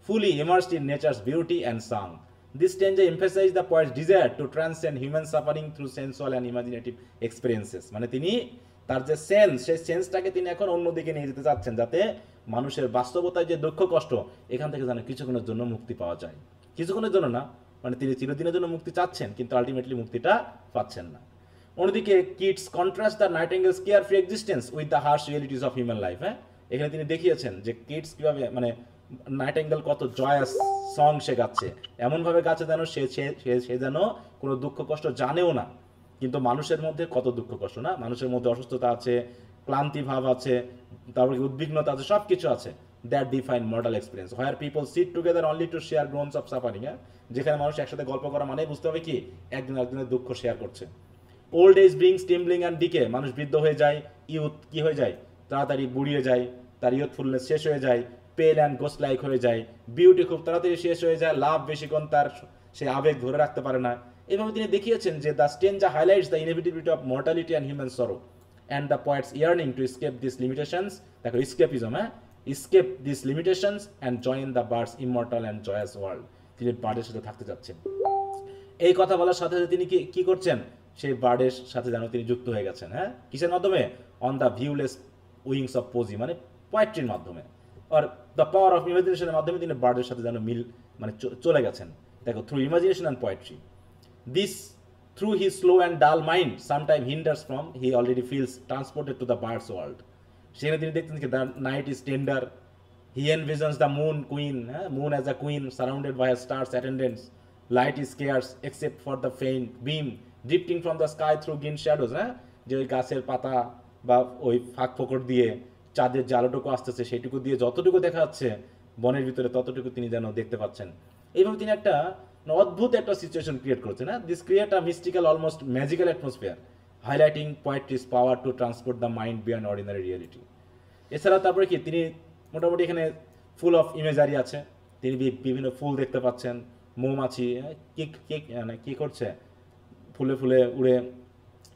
fully immersed in nature's beauty and song. This stanza emphasizes the poet's desire to transcend human suffering through sensual and imaginative experiences. মানে তিনি তার যে sense, সেই সেন্সটাকে তিনি এখন অন্যদিকে নিয়ে যেতে চাচ্ছেন, যাতে মানুষের বাস্তবতায় যে দুঃখ কষ্ট, এখান থেকে যেন কিছুক্ষণের জন্য মুক্তি পাওয়া যায়। কিছুক্ষণের জন্য না, মানে তিনি চিরদিনের জন্য মুক্তি চাচ্ছেন, কিন্তু আলটিমেটলি মুক্তিটা পাচ্ছেন না। অন্যদিকে Keats contrast the nightingale's care free existence with the harsh realities of human life. হ্যাঁ, এখানে তিনি দেখিয়েছেন যে কিটস কিভাবে, মানে নাইটেঙ্গেল কত জয়াস সং সে গাচ্ছে, এমনভাবে গাছে যেন সে যেন কোনো দুঃখ কষ্ট জানেও না, কিন্তু মানুষের মধ্যে কত দুঃখ কষ্ট, না, মানুষের মধ্যে অসুস্থতা আছে, ক্লান্তি ভাব আছে, তারপরে উদ্বিগ্নতা আছে, সব কিছু আছে। That define mortal experience where people sit together only to share groans of suffering. হ্যাঁ, যেখানে মানুষ একসাথে গল্প করা মানে বুঝতে হবে কি, একদিন একদিনের দুঃখ শেয়ার করছে। Old age brings trembling and decay, মানুষ বৃদ্ধ হয়ে যায়, ইউথ কি হয়ে যায়, তাড়াতাড়ি বুড়িয়ে যায়, তার ইয়ুথফুলনেস শেষ হয়ে যায়, পেল অ্যান্ড গোস্ট লাইক হয়ে যায়, বিউটি খুব তাড়াতাড়ি শেষ হয়ে যায়, লাভ বেশিক্ষণ তার সে আবেগ ধরে রাখতে পারে না। এভাবে তিনি দেখিয়েছেন যে the stanza highlights the inevitability of mortality and human sorrow and the poet's yearning to escape this limitations, দেখো স্কেপিজম, হ্যাঁ, escape this limitations and join the bird's immortal and joyous world. তিনি বার্ডের সাথে থাকতে চাচ্ছেন। এই কথা বলার সাথে সাথে তিনি কি করছেন, সেই বার্ডের সাথে যেন তিনি যুক্ত হয়ে গেছেন। হ্যাঁ, কিসের মাধ্যমে? অন দ্য ভিউলেস উইংস অফ পোজি, মানে পোয়েট্রির মাধ্যমে, আর দ্য পাওয়ার অফ ইমাজিনেশনের মাধ্যমে তিনি বার্ডের সাথে যেন মানে চলে গেছেন। দেখো, through imagination and poetry this through his slow and dull mind sometime hinders from he already feels transported to the bird's world. সেখানে তিনি দেখতেন যে the night is tender, he envisions the moon queen, হ্যাঁ, moon as a queen surrounded by stars attendants, light is scarce except for the faint beam drifting from the sky through green shadows, হ্যাঁ, যে ওই গাছের পাতা বা ওই ফাঁক ফোকর দিয়ে চাঁদের যে আলোটুকু আসতেছে সেইটুকু দিয়ে যতটুকু দেখা যাচ্ছে বনের ভিতরে ততটুকু তিনি যেন দেখতে পাচ্ছেন। এইভাবে তিনি একটা অদ্ভুত একটা সিচুয়েশন ক্রিয়েট করছেন। হ্যাঁ, this create a mystical almost magical atmosphere highlighting poetry's power to transport the mind beyond ordinary reality. এছাড়া তারপরে কি তিনি মোটামুটি এখানে ফুল অফ ইমেজারি আছে, তিনি বিভিন্ন ফুল দেখতে পাচ্ছেন, মৌমাছি কি করছে, ফুলে ফুলে উড়ে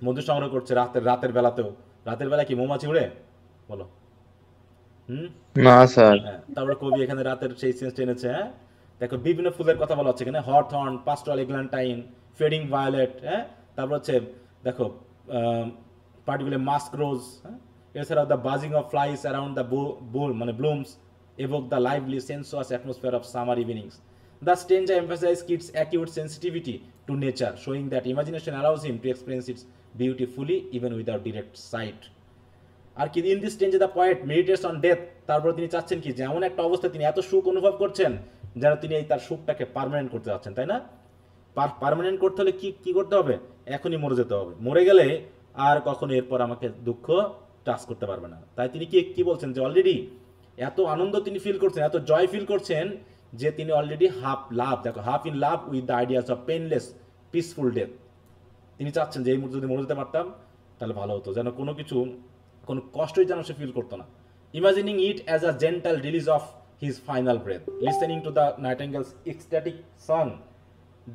মধু সংগ্রহ করছে রাতের বেলাতেও। রাতের বেলা কি মৌমাছি উড়ে বলো? না স্যার। হ্যাঁ, তারপরে কবি এখানে রাতের সেই সেন্স টেনেছে। হ্যাঁ, দেখো বিভিন্ন ফুলের কথা বলা হচ্ছে এখানে, হথর্ন, পাস্টোরাল এগ্ল্যান্টাইন, ফেডিং ভায়োলেট, হ্যাঁ, তারপর হচ্ছে দেখো পার্টিকুলার মাস্ক রোজ, হ্যাঁ, এছাড়াও the বাজিং of flies around the মানে blooms evoke the lively sensuous atmosphere of summer evenings. The stranger emphasizes kids' acute sensitivity to nature, showing that imagination allows him to experience its beauty fully even without direct sight. আর কি in this stanza the poet meditates on death, তারপর তিনি চাচ্ছেন কি যে এমন একটা অবস্থা তিনি এত সুখ অনুভব করছেন যেন তিনি এই তার সুখটাকে পার্মানেন্ট করতে যাচ্ছেন, তাই না? পার্মানেন্ট করতে হলে কি করতে হবে? এখনই মরে যেতে হবে, মরে গেলে আর কখনো এরপর আমাকে দুঃখ টাচ করতে পারবে না। তাই তিনি কি বলছেন যে অলরেডি এত আনন্দ তিনি ফিল করছেন, এত জয় ফিল করছেন যে তিনি already half in love with the ideas of painless peaceful death. তিনি চাচ্ছেন যে এই মুহূর্তে যদি মরে যেতে পারতাম তাহলে ভালো হতো, যেন কোনো কষ্টই যেন সে ফিল করতো না। Imagining it as a gentle release of his final breath, listening to the nightingale's ecstatic song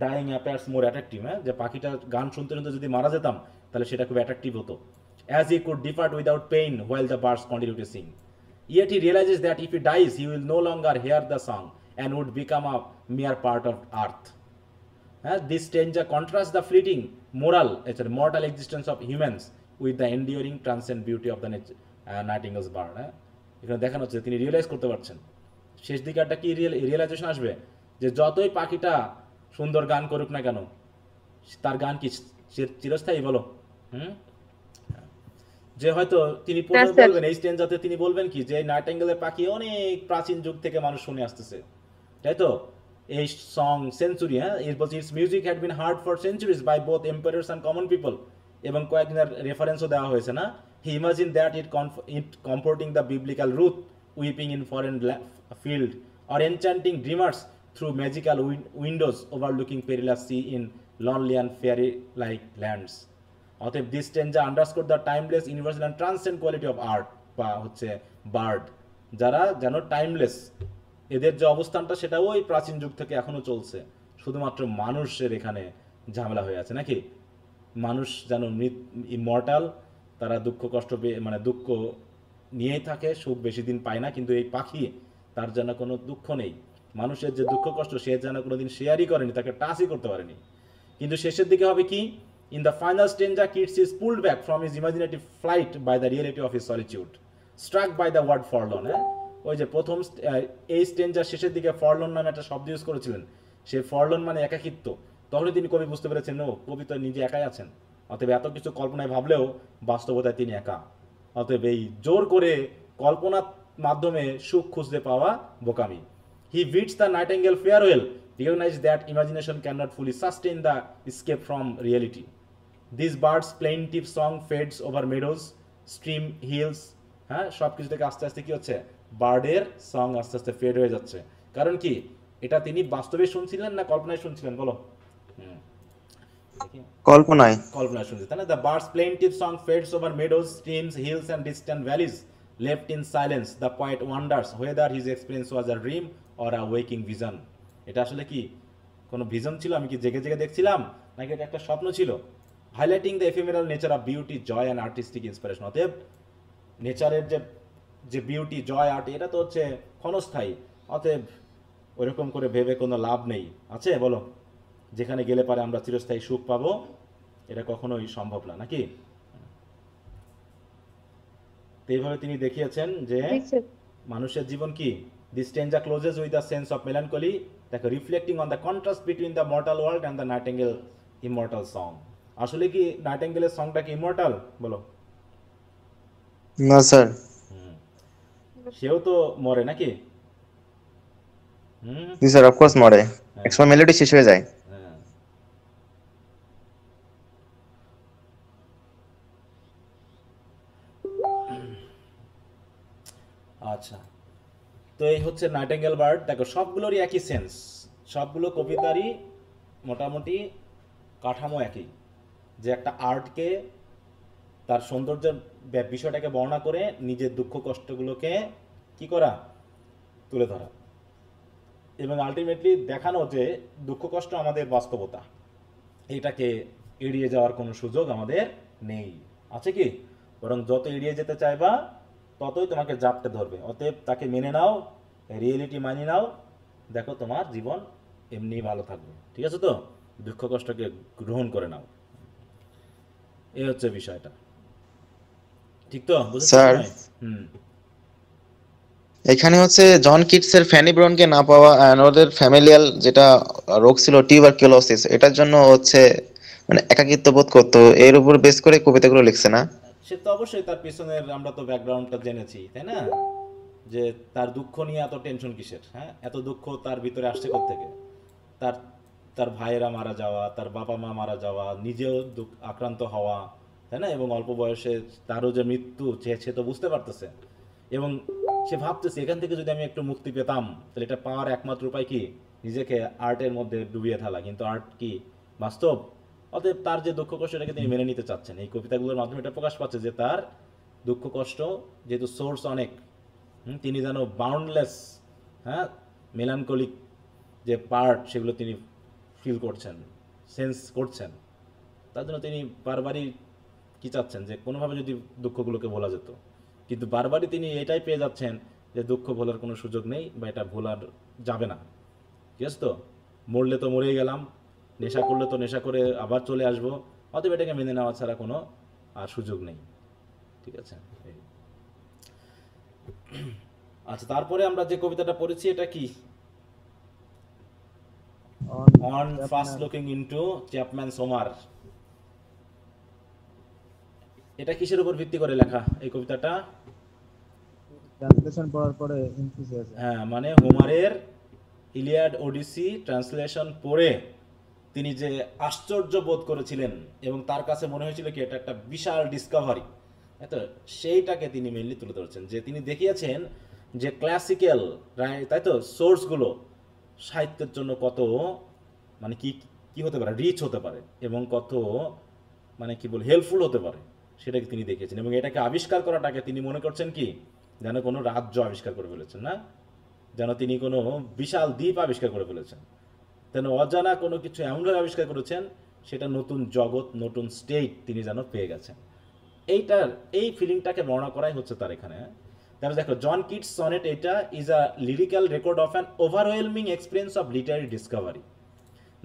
dying appears more attractive, হ্যাঁ, যে পাখিটার গান শুনতে শুনতে যদি মারা যেতাম তাহলে সেটা খুব অ্যাট্রাক্টিভ হতো। As he could depart without pain while the birds continue to Singh, yet he realizes that if he dies he will no longer hear the song and would become a mere part of earth. This stranger contrasts the fleeting mortal existence of humans with the enduring transcendent beauty of the nightingale's bird. এখানে দেখানো হচ্ছে তিনি realise করতে পারছেন, শেষ দিকে একটা কি রিয়েলাইজেশন আসবে যে যতই পাখিটা সুন্দর গান করুক না কেন তার গান কি চিরস্থায়ী বলো? যে হয়তো তিনি বলবেন এই স্টেঞ্জাতে তিনি বলবেন কি যে নাইটিঙ্গেলের পাখি অনেক প্রাচীন যুগ থেকে মানুষ শুনে আসতেছে, তাই তো? এই সং সেঞ্চুরি, হ্যাঁ, its music had been heard for centuries by both empires and common people, এবং কয়েকদিনের রেফারেন্সও দেওয়া হয়েছে না। He imagine that it comforting the biblical Ruth weeping in foreign field or enchanting dreamers through magical windows overlooking perilous sea in lonely and fairy like lands. অতএব this stranger underscore the timeless universal and transcend quality of art বা হচ্ছে bird, যারা যেন timeless, এদের যে অবস্থানটা সেটা ওই প্রাচীন যুগ থেকে এখনো চলছে, শুধুমাত্র মানুষের এখানে ঝামেলা হয়ে আছে নাকি? মানুষ যেন ইমর্টাল, তারা দুঃখ কষ্ট মানে দুঃখ নিয়েই থাকে, সুখ বেশি দিন পায় না, কিন্তু এই পাখি তার যেন কোনো দুঃখ নেই, মানুষের যে দুঃখ কষ্ট সে যেন কোনোদিন শেয়ারই করেনি, তাকে টাচই করতে পারেনি। কিন্তু শেষের দিকে হবে কি? In the final stranger Keats is pulled back from his imaginative flight by the reality of his solitude, struck by the word forlorn. ওই যে প্রথম এই স্ট্রেঞ্জার শেষের দিকে ফরলন নামে একটা শব্দ ইউজ করেছিলেন, সে ফরলন মানে একাকিত্ব। তখনই তিনি কবি বুঝতে পেরেছেন ও কবি তো নিজে একাই আছেন, অতএব এত কিছু কল্পনায় ভাবলেও বাস্তবতায় তিনি একা। অতএব এই জোর করে কল্পনার মাধ্যমে সুখ খুঁজতে পাওয়া বোকামি। He bids the nightingale farewell, recognize that imagination cannot fully sustain the escape from reality. This bird's plaintive song fades over meadows, stream, hills, হ্যাঁ, সব কিছু থেকে আস্তে আস্তে কি হচ্ছে, বার্ডের সং আস্তে আস্তে ফেড হয়ে যাচ্ছে। কারণ কি এটা তিনি বাস্তবে শুনছিলেন না কল্পনায় শুনছিলেন বলো? কল্পনায় শুনছি, তাই না? The bird's plaintive song fades over meadows, streams, hills and distant valleys, Left in silence, the poet wonders whether his experience was a dream or a waking vision. এটা আসলে কি কোনো ভিজন ছিল, আমি কি জেগে জেগে দেখছিলাম, নাকি এটা একটা স্বপ্ন ছিল? Highlighting the ephemeral nature of beauty, joy and artistic inspiration. অতএব নেচারের যে বিউটি, জয়, আর্ট, এটা তো হচ্ছে ক্ষণস্থায়ী। অতএব ওইরকম করে ভেবে কোনো লাভ নেই, আছে বলো? যেখানে গেলে পারে আমরা চিরস্থায়ী সুখ পাবো, এটা কখনোই সম্ভব না, নাকি? তো এইভাবে তিনি দেখিয়েছেন যে মানুষের জীবন কি, this stanza closes with the sense of melancholy, দেখো, reflecting on the contrast between the mortal world and the nightingale immortal song. আসলে কি নাইটিঙ্গেলের সংটা কি ইমর্টাল, বলো? না স্যার। সেও তো মরে, নাকি? জি স্যার, অফকোর্স মরে, একসময় মেলোডি শেষ হয়ে যায়। হ্যাঁ। আচ্ছা, তো এই হচ্ছে নাইটিঙ্গেল বার্ড। দেখো, সবগুলোরই একই সেন্স, সবগুলো কবিতারই মোটামুটি কাঠামো একই, যে একটা আর্টকে, তার সৌন্দর্যের বিষয়টাকে বর্ণনা করে নিজের দুঃখ কষ্টগুলোকে কি করা, তুলে ধরা, এবং আলটিমেটলি দেখানো যে দুঃখ কষ্ট আমাদের বাস্তবতা, এটাকে এড়িয়ে যাওয়ার কোনো সুযোগ আমাদের নেই, আছে কি? বরং যত এড়িয়ে যেতে চাইবা ততই তোমাকে জাপটে ধরবে। অতএব তাকে মেনে নাও, রিয়েলিটি মানিয়ে নাও, দেখো তোমার জীবন এমনি ভালো থাকবে, ঠিক আছে? তো দুঃখ কষ্টকে গ্রহণ করে নাও, এই হচ্ছে বিষয়টা, ঠিক তো? স্যার, এখানে হচ্ছে জন কিটসের ফ্যানি ব্রাউনকে না পাওয়া and ওদের ফ্যামিলিয়াল যেটা রোগ ছিল টিউবারকুলোসিস, এটার জন্য হচ্ছে মানে একাকিত্ব বোধ করতো, এর উপর বেস করে কবিতাগুলো লিখছে না? সে তো অবশ্যই, তার পিছনের আমরা তো ব্যাকগ্রাউন্ডটা জেনেছি, তাই না? যে তার দুঃখ নিয়ে এত টেনশন কিসের, হ্যাঁ? এত দুঃখ তার ভিতরে আসছে কোত্থেকে? তার তার ভাইয়েরা মারা যাওয়া, তার বাবা মা মারা যাওয়া, নিজেও আক্রান্ত হওয়া, তাই না? এবং অল্প বয়সে তারও যে মৃত্যু, সে তো বুঝতে পারতেছে, এবং সে ভাবতেছে এখান থেকে যদি আমি একটু মুক্তি পেতাম, তাহলে এটা পাওয়ার একমাত্র উপায় কি? নিজেকে আর্টের মধ্যে ডুবিয়ে ফেলা। কিন্তু আর্ট কি বাস্তব? অতএব তার যে দুঃখ কষ্ট, এটাকে তিনি মেনে নিতে চাচ্ছেন। এই কবিতাগুলোর মাধ্যমে এটা প্রকাশ পাচ্ছে যে তার দুঃখ কষ্ট যেহেতু সোর্স অনেক, তিনি যেন বাউন্ডলেস, হ্যাঁ, মেলানকলিক যে পার্ট, সেগুলো তিনি ফিল করছেন, সেন্স করছেন। তার জন্য তিনি বারবারই কি চাচ্ছেন, যে কোনোভাবে যদি দুঃখগুলোকে ভোলা যেত। কিন্তু বারবারই তিনি এটাই পেয়ে যাচ্ছেন যে দুঃখ ভোলার কোনো সুযোগ নেই, বা এটা ভোলার যাবে না, ঠিক আছে? তো মরলে তো মরেই গেলাম, নেশা করলে তো নেশা করে আবার চলে আসবো, অতএব এটাকে মেনে নেওয়া ছাড়া কোনো আর সুযোগ নেই, ঠিক আছে? আচ্ছা, তারপরে আমরা যে কবিতাটা পড়েছি, এটা কি? On first looking into Chapman's Homer. এটা কিসের উপর ভিত্তি করে লেখা এই কবিতাটা? ট্রান্সলেশন পড়ার পরে এনথুসিয়াজম। হ্যাঁ, মানে হোমারের ইলিয়াড ওডিসি ট্রান্সলেশন পড়ে তিনি যে আশ্চর্য বোধ করেছিলেন, এবং তার কাছে মনে হয়েছিল কি এটা একটা বিশাল ডিসকভারি, তো সেইটাকে তিনি মেনলি তুলে ধরেছেন। যে তিনি দেখিয়েছেন যে ক্লাসিক্যাল, তাই তো, সোর্সগুলো সাহিত্যের জন্য কত মানে কি হতে পারে, রিচ হতে পারে, এবং কত মানে কি বল, হেল্পফুল হতে পারে, সেটাকে তিনি দেখিয়েছেন। এবং এটাকে আবিষ্কার করাটাকে তিনি মনে করছেন কি, যেন কোনো রাজ্য আবিষ্কার করে ফেলেছেন, না যেন তিনি কোনো বিশাল দ্বীপ আবিষ্কার করে ফেলেছেন, যেন অজানা কোনো কিছু এমনভাবে আবিষ্কার করেছেন, সেটা নতুন জগৎ, নতুন স্টেট তিনি যেন পেয়ে গেছেন। এই ফিলিংটাকে বর্ণনা করাই হচ্ছে তার এখানে। তারপরে দেখো, জন কিটস সনেট, এটা is a lyrical record of an overwhelming experience of literary discovery.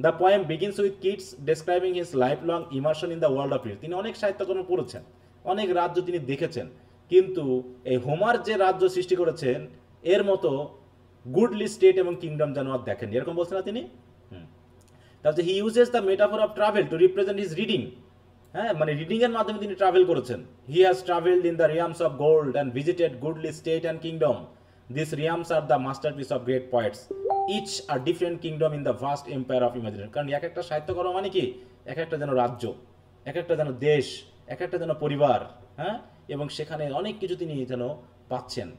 The poem begins with Keats describing his lifelong immersion in the world of it. তিনি অনেক সাহিত্যকর্ম পড়েছেন, অনেক রাজ্য তিনি দেখেছেন, কিন্তু এই হোমার যে রাজ্য সৃষ্টি করেছেন, এর মতো গুডলি স্টেট এবং কিংডম যেন আর দেখেন, এরকম বলছেন না তিনি। তারপরে he uses the metaphor of travel to represent his reading. হ্যাঁ, মানে রিডিং এর মাধ্যমে তিনি ট্রাভেল করেছেন। He has travelled in the realms of gold and visited goodly state and kingdom. This realms are the masterpiece of great poets, each are different kingdom in the vast empire of imagination. কারণ এক একটা সাহিত্যকর্ম মানে কি, এক একটা যেন রাজ্য, এক একটা যেন দেশ, এক একটা যেন পরিবার, হ্যাঁ, এবং সেখানে অনেক কিছু তিনি যেন পাচ্ছেন।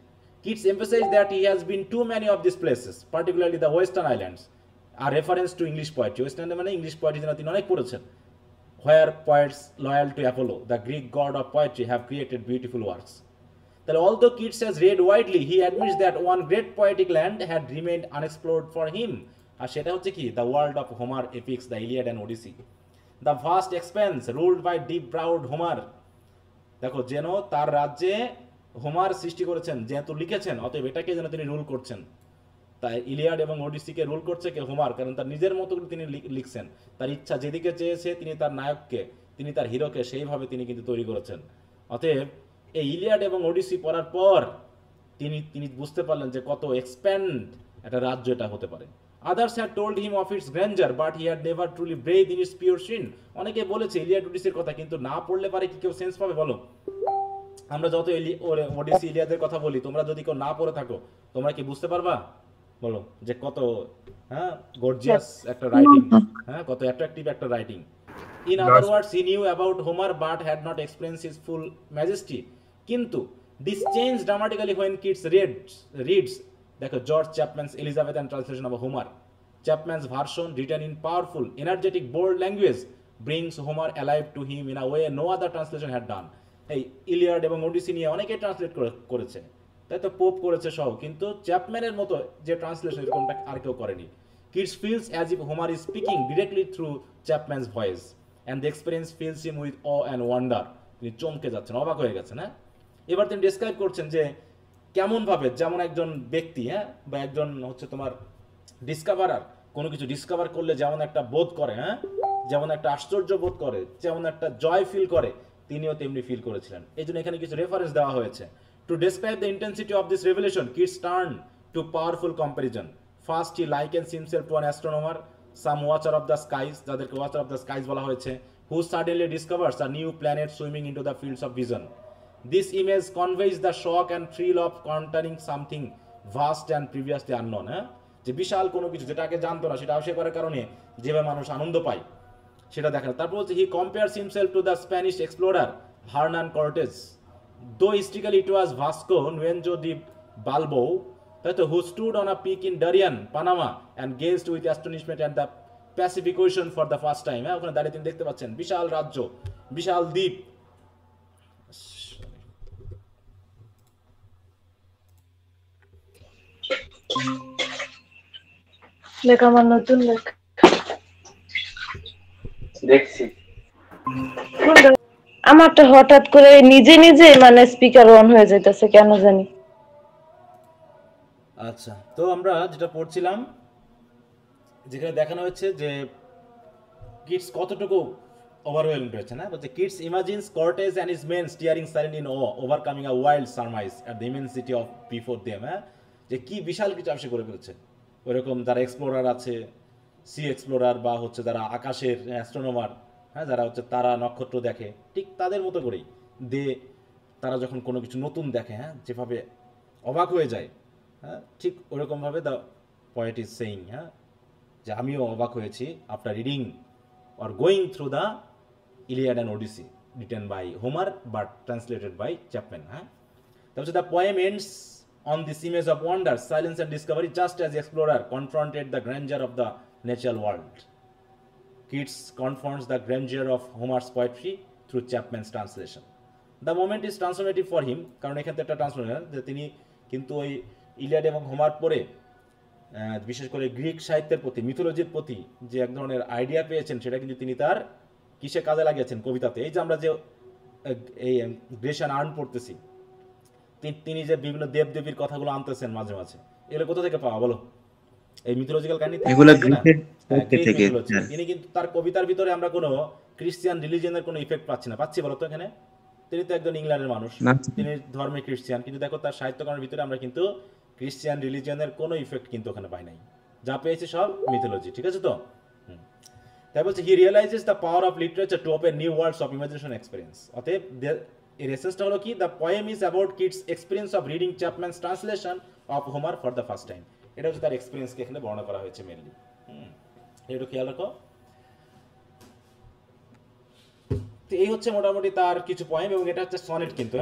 Keats emphasized that he has been to many of these places, particularly the Western Islands, a reference to English poetry. Western মানে ইংলিশ পোয়েট্রি যেন তিনি অনেক পড়েছেন। Where poets loyal to Apollo, the Greek god of poetry, have created beautiful works. তাহলে although Keats has read widely, he admits that one great poetic land had remained unexplored for him. আর সেটা হচ্ছে কি, the world of Homer epics, the Iliad and Odyssey. The vast expanse ruled by deep-browed Homer. দেখো, যেন তার রাজ্যে Homer সৃষ্টি করেছেন, যেহেতু লিখেছেন, অতএব এটাকে যেন তিনি রুল করছেন। তাই ইলিয়াড এবং ওডিসিকে রুল করছে কে? হোমার, কারণ তার নিজের মতো করে তিনি লিখছেন। তার ইচ্ছা যেদিকে চেয়েছে, তিনি তার নায়ককে, তিনি তার হিরোকে সেইভাবে তিনি কিন্তু তৈরি করেছেন। অতএব এই ইলিয়াড এবং ওডিসি পড়ার পর তিনি বুঝতে পারলেন যে কত এক্সপ্যান্ড একটা রাজ্য এটা হতে পারে। Others had told him of its grandeur, but he had never truly bathed in its pure sin. অনেকে বলেছে ইলিয়াড ওডিসির কথা, কিন্তু না পড়লে পারে কি কেউ সেন্স পাবে বলো? আমরা যত ওডিসি ইলিয়াদের কথা বলি, তোমরা যদি কেউ না পড়ে থাকো, তোমরা কি বুঝতে পারবা বলো যে কত গর্জিয়াস একটা রাইটিং, কত অ্যাট্রাকটিভ একটা writing. In other words, he knew about Homer but had not experienced his full majesty. কিন্তু this changed dramatically when Keats reads দেখো George Chapman's Elizabethan translation of Homer. Chapman's version written in powerful, energetic, bold language brings Homer alive to him in a way no other translation had done. এই Iliad এবং ওডিসি নিয়ে অনেকে translate করেছে, তাই তো pope করেছে সহ, কিন্তু চ্যাপম্যানের মতো যে ট্রান্সলেশন এরকমটা আর কেউ করেনি। Keats feels as if Homer is speaking directly through Chapman's voice, and the experience fills him with awe and wonder. তিনি চমকে যাচ্ছেন, অবাক হয়ে গেছেন। এবার তিনি ডেসক্রাইব করছেন যে কেমন ভাবে, যেমন একজন ব্যক্তি বা একজন হচ্ছে তোমার ডিসকভারার, কোনো কিছু ডিসকভার করলে যেমন একটা বোধ করে, যেমন একটা আশ্চর্য বোধ করে, যেমন একটা জয় ফিল করে, তিনিও তেমনি ফিল করেছিলেন। এই জন্য এখানে কিছু রেফারেন্স দেওয়া হয়েছে। To describe the intensity of this revelation, Keats turned to powerful comparison. First he likens himself to an astronomer, some watcher of the skies, যাদেরকে watcher of the skies বলা হয়েছে, who suddenly discovers a new planet swimming into the fields of vision. This image conveys the shock and thrill of encountering something vast and previously unknown. যে বিশাল কোনো কিছু যেটাকে জানতো না, সেটা আবিষ্কার করার কারণে যেভাবে মানুষ আনন্দ পায় সেটা দেখেন। তারপর হচ্ছে he compares himself to the Spanish explorer Hernan Cortes, though historically it was Vasco Nuño de Balbo, who stood on a peak in Darien, Panama, and gazed with astonishment at the Pacific Ocean for the first time. ওখানে দাঁড়িয়ে তিনি দেখতে পাচ্ছেন বিশাল রাজ্য, বিশাল দ্বীপ। লেখা আমার নতুন লেখা দেখছি। আমারটা হঠাৎ করে নিজে নিজে মানে স্পিকার অন হয়ে যাইতেছে কেন জানি। আচ্ছা, তো আমরা যেটা পড়ছিলাম, যেখানে দেখানো হচ্ছে যে কিটস কতটুকু ওভারওয়েলড হয়েছে না, বলছে Keats imagines Cortez and his men staring silent in awe overcoming a wild surmise at the immensity of before them. যে কি বিশাল কিছু আবিষ্কার করে ফেলেছে। ওইরকম যারা এক্সপ্লোরার আছে, সি এক্সপ্লোরার বা হচ্ছে যারা আকাশের অ্যাস্ট্রোনমার, যারা হচ্ছে তারা নক্ষত্র দেখে, ঠিক তাদের মতো করেই তারা যখন কোনো কিছু নতুন দেখে, যেভাবে অবাক হয়ে যায়, ঠিক ওরকমভাবে দ্য পয়েট ইজ সেইং, যে আমিও অবাক হয়েছি after reading or going through the Iliad and Odyssey written by Homer but translated by Chapman. The poem ends on this image of wonder, silence and discovery, just as the explorer confronted the grandeur of the natural world. Keats confronts the grandeur of Homer's poetry through Chapman's translation. The moment is transformative for him, কারণ এখানে একটা transformation, যে তিনি কিন্তু ওই Iliad এবং Homer পড়ে বিশেষ করে গ্রিক সাহিত্যের প্রতি, মিথোলজির প্রতি যে এক ধরনের আইডিয়া পেয়েছেন, সেটা কিন্তু তিনি তার কিসে কাজে লাগিয়েছেন? কবিতাতে। এই যে আমরা যে এই গ্রেশিয়ান আর্ন পড়তেছি, তিনি যে বিভিন্ন দেবদেবীর কথাগুলো আনতেছেন মাঝে মাঝে, এগুলো কোথা থেকে পাওয়া বলো? এই মিথোলজিক্যাল কাহিনী থেকে। তিনি কিন্তু তার কবিতার ভিতরে আমরা কোনো ক্রিশ্চিয়ান রিলিজিয়নের কোনো ইফেক্ট পাচ্ছি না, পাচ্ছি বলো তো? এখানে তিনি তো একজন ইংল্যান্ডের মানুষ, তিনি ধর্মে খ্রিস্টিয়ান, কিন্তু দেখো তার সাহিত্যকরণের ভিতরে আমরা কিন্তু ক্রিশ্চিয়ান রিলিজিয়নের কোনো ইফেক্ট কিন্তু ওখানে পাই নাই, যা পেয়েছি সব মিথোলজি। ঠিক আছে তো? তাই বলছে he realizes the power of literature to open new worlds of imagination experience. অতএব এর এসেন্সটা হলো কি? The poem is about Keats experience of reading Chapman's translation of Homer for the first time. এটা হচ্ছে তার এক্সপেরিয়েন্সকে এখানে বর্ণনা করা হয়েছে মেনলি। একটু খেয়াল রাখো। তো এই হচ্ছে মোটামুটি তার কিছু পোয়েম, এবং এটা হচ্ছে সনেট কিন্তু,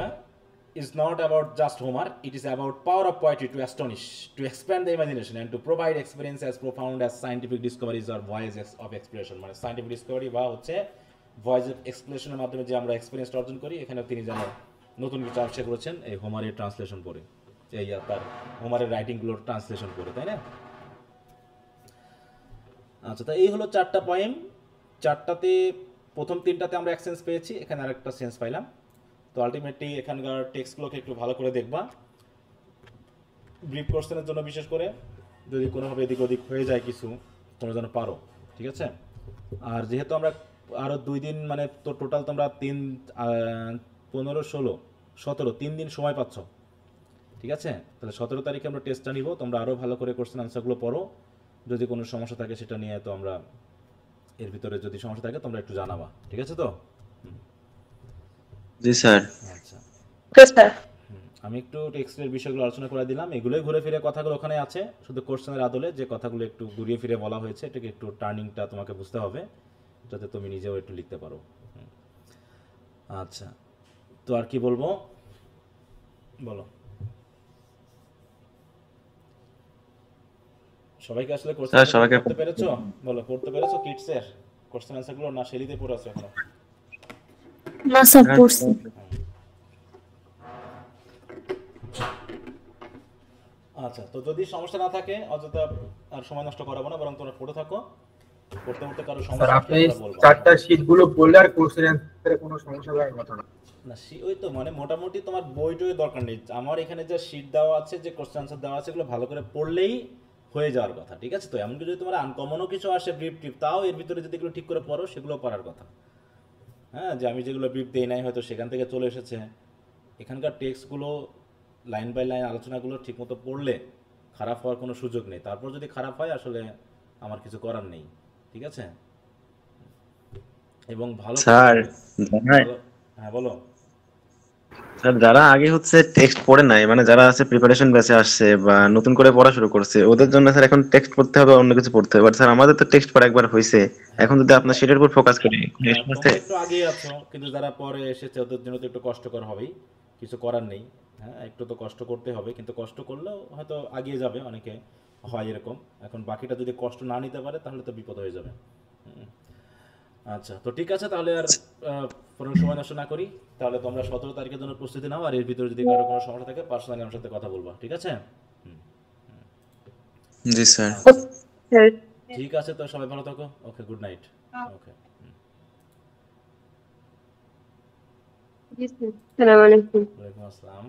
is not about just Homer, it is about power of poetry to astonish, to expand the imagination and to provide experience as profound as scientific discoveries or voyages of exploration. মানে scientific discovery বা হচ্ছে voyage of exploration এর মাধ্যমে যে আমরা experience অর্জন করি, এখানে তিনি যেন নতুন কিছু আবিষ্কার করেছেন এই হোমারের ট্রান্সলেশন পড়ে, এই তার হোমারের রাইটিংগুলোর ট্রান্সলেশন করে, তাই না? আচ্ছা, তা এই হলো 4টা পয়েম। 4টাতে প্রথম 3টাতে আমরা এক সেন্স পেয়েছি, এখানে আরেকটা সেন্স পাইলাম। তো আলটিমেটলি এখানকার টেক্সটগুলোকে একটু ভালো করে দেখবা, ব্রিফ কোশ্চেনের জন্য বিশেষ করে, যদি কোনোভাবে এদিক ওদিক হয়ে যায় কিছু তোমরা যেন পারো, ঠিক আছে? আর যেহেতু আমরা আরও 2 দিন, মানে তো টোটাল তোমরা 3, 15, 16, 17 3 দিন সময় পাচ্ছ, ঠিক আছে? তাহলে 17 তারিখে আমরা টেস্টটা নিব, তোমরা আরও ভালো করে কোশ্চেন আনসারগুলো পড়ো, যদি কোনো সমস্যা থাকে সেটা নিয়ে তো আমরা এর ভিতরে যদি সমস্যা থাকে তোমরা একটু জানাবা, ঠিক আছে তো? জি স্যার। আচ্ছা, স্যার আমি একটু টেক্সটের বিষয়গুলো আলোচনা করে দিলাম, এগুলোই ঘুরে ফিরে কথাগুলো ওখানে আছে, শুধু কোশ্চেনের আদলে যে কথাগুলো একটু ঘুরিয়ে ফিরে বলা হয়েছে, এটাকে একটু টার্নিংটা তোমাকে বুঝতে হবে, যাতে তুমি নিজেও একটু লিখতে পারো। আচ্ছা, তো আর কি বলবো, বলো। সবাইকে আসলে কোশ্চেন স্যার, সবাইকে পড়তে পেরেছো? বলো, পড়তে পেরেছো কিডসের কোশ্চেন আনসারগুলো, না শেলিতে পড়ে আছো এখনো? না স্যার পড়ছি। আচ্ছা, তো যদি সমস্যা না থাকে অযথা আর সময় নষ্ট করাবো না, বরং তোমরা পড়ে থাকো, পড়তে পড়তে কারো স্যার সমস্যা আপনি থাকলে তোমরা বলবা। 4টা শীট গুলো বললে আর কোশ্চেন অ্যান্সারে কোনো সমস্যা লাগার কথা না। না, ওই তো মানে মোটামুটি তোমার বইটই দরকার নেই, আমার এখানে যে শীট দেওয়া আছে, যে কোশ্চেন আনসার দেওয়া আছে, এগুলো ভালো করে পড়লেই হয়ে যাওয়ার কথা, ঠিক আছে? তো এমনকি যদি তোমার আনকমনও কিছু আসে ব্রিফ টিপ, তাও এর ভিতরে যদি এগুলো ঠিক করে পড়ো, সেগুলো পড়ার কথা। হ্যাঁ, যে আমি যেগুলো ব্রিফ দেই নাই হয়তো সেখান থেকে চলে এসেছে, এখানকার টেক্সটগুলো লাইন বাই লাইন আলোচনাগুলো ঠিকমতো পড়লে খারাপ হওয়ার কোনো সুযোগ নেই। তারপর যদি খারাপ হয় আসলে আমার কিছু করার নেই, ঠিক আছে? এবং ভালো স্যার, হ্যাঁ বলো। স্যার যারা আগে হচ্ছে টেক্সট পড়ে নাই, মানে যারা আছে প্রিপারেশন ব্যাচে আসছে বা নতুন করে পড়া শুরু করছে, ওদের জন্য স্যার এখন টেক্সট পড়তে হবে, অন্য কিছু পড়তে হবে। বাট স্যার আমাদের তো টেক্সট পড়া একবার হয়েছে, এখন যদি আপনার সেটার উপর ফোকাস করি, হ্যাঁ, তোমরা একটু আগেই আছো, কিন্তু যারা পরে এসেছে ওদের জন্য তো একটু কষ্টকর হবেই, কিছু করার নেই। হ্যাঁ, একটু তো কষ্ট করতে হবে, কিন্তু কষ্ট করলেও হয়তো আগিয়ে যাবে, অনেকে হয় এরকম। এখন বাকিটা যদি কষ্ট না নিতে পারে তাহলে তো বিপদ হয়ে যাবে। আচ্ছা, তো ঠিক আছে, তাহলে আর কোনো সময় নষ্ট না করি, তাহলে তোমরা 17 তারিখের জন্য প্রস্তুতি নাও, আর এর ভিতরে যদি কারো কোনো সমস্যা থাকে পার্সোনালি আমার সাথে কথা বলবা, ঠিক আছে? জি স্যার। আচ্ছা, ঠিক আছে, তো সবাই ভালো থাকো। ওকে, গুড নাইট। ওকে, জি স্যার, আসসালামু আলাইকুম। ওয়ালাইকুম আসসালাম।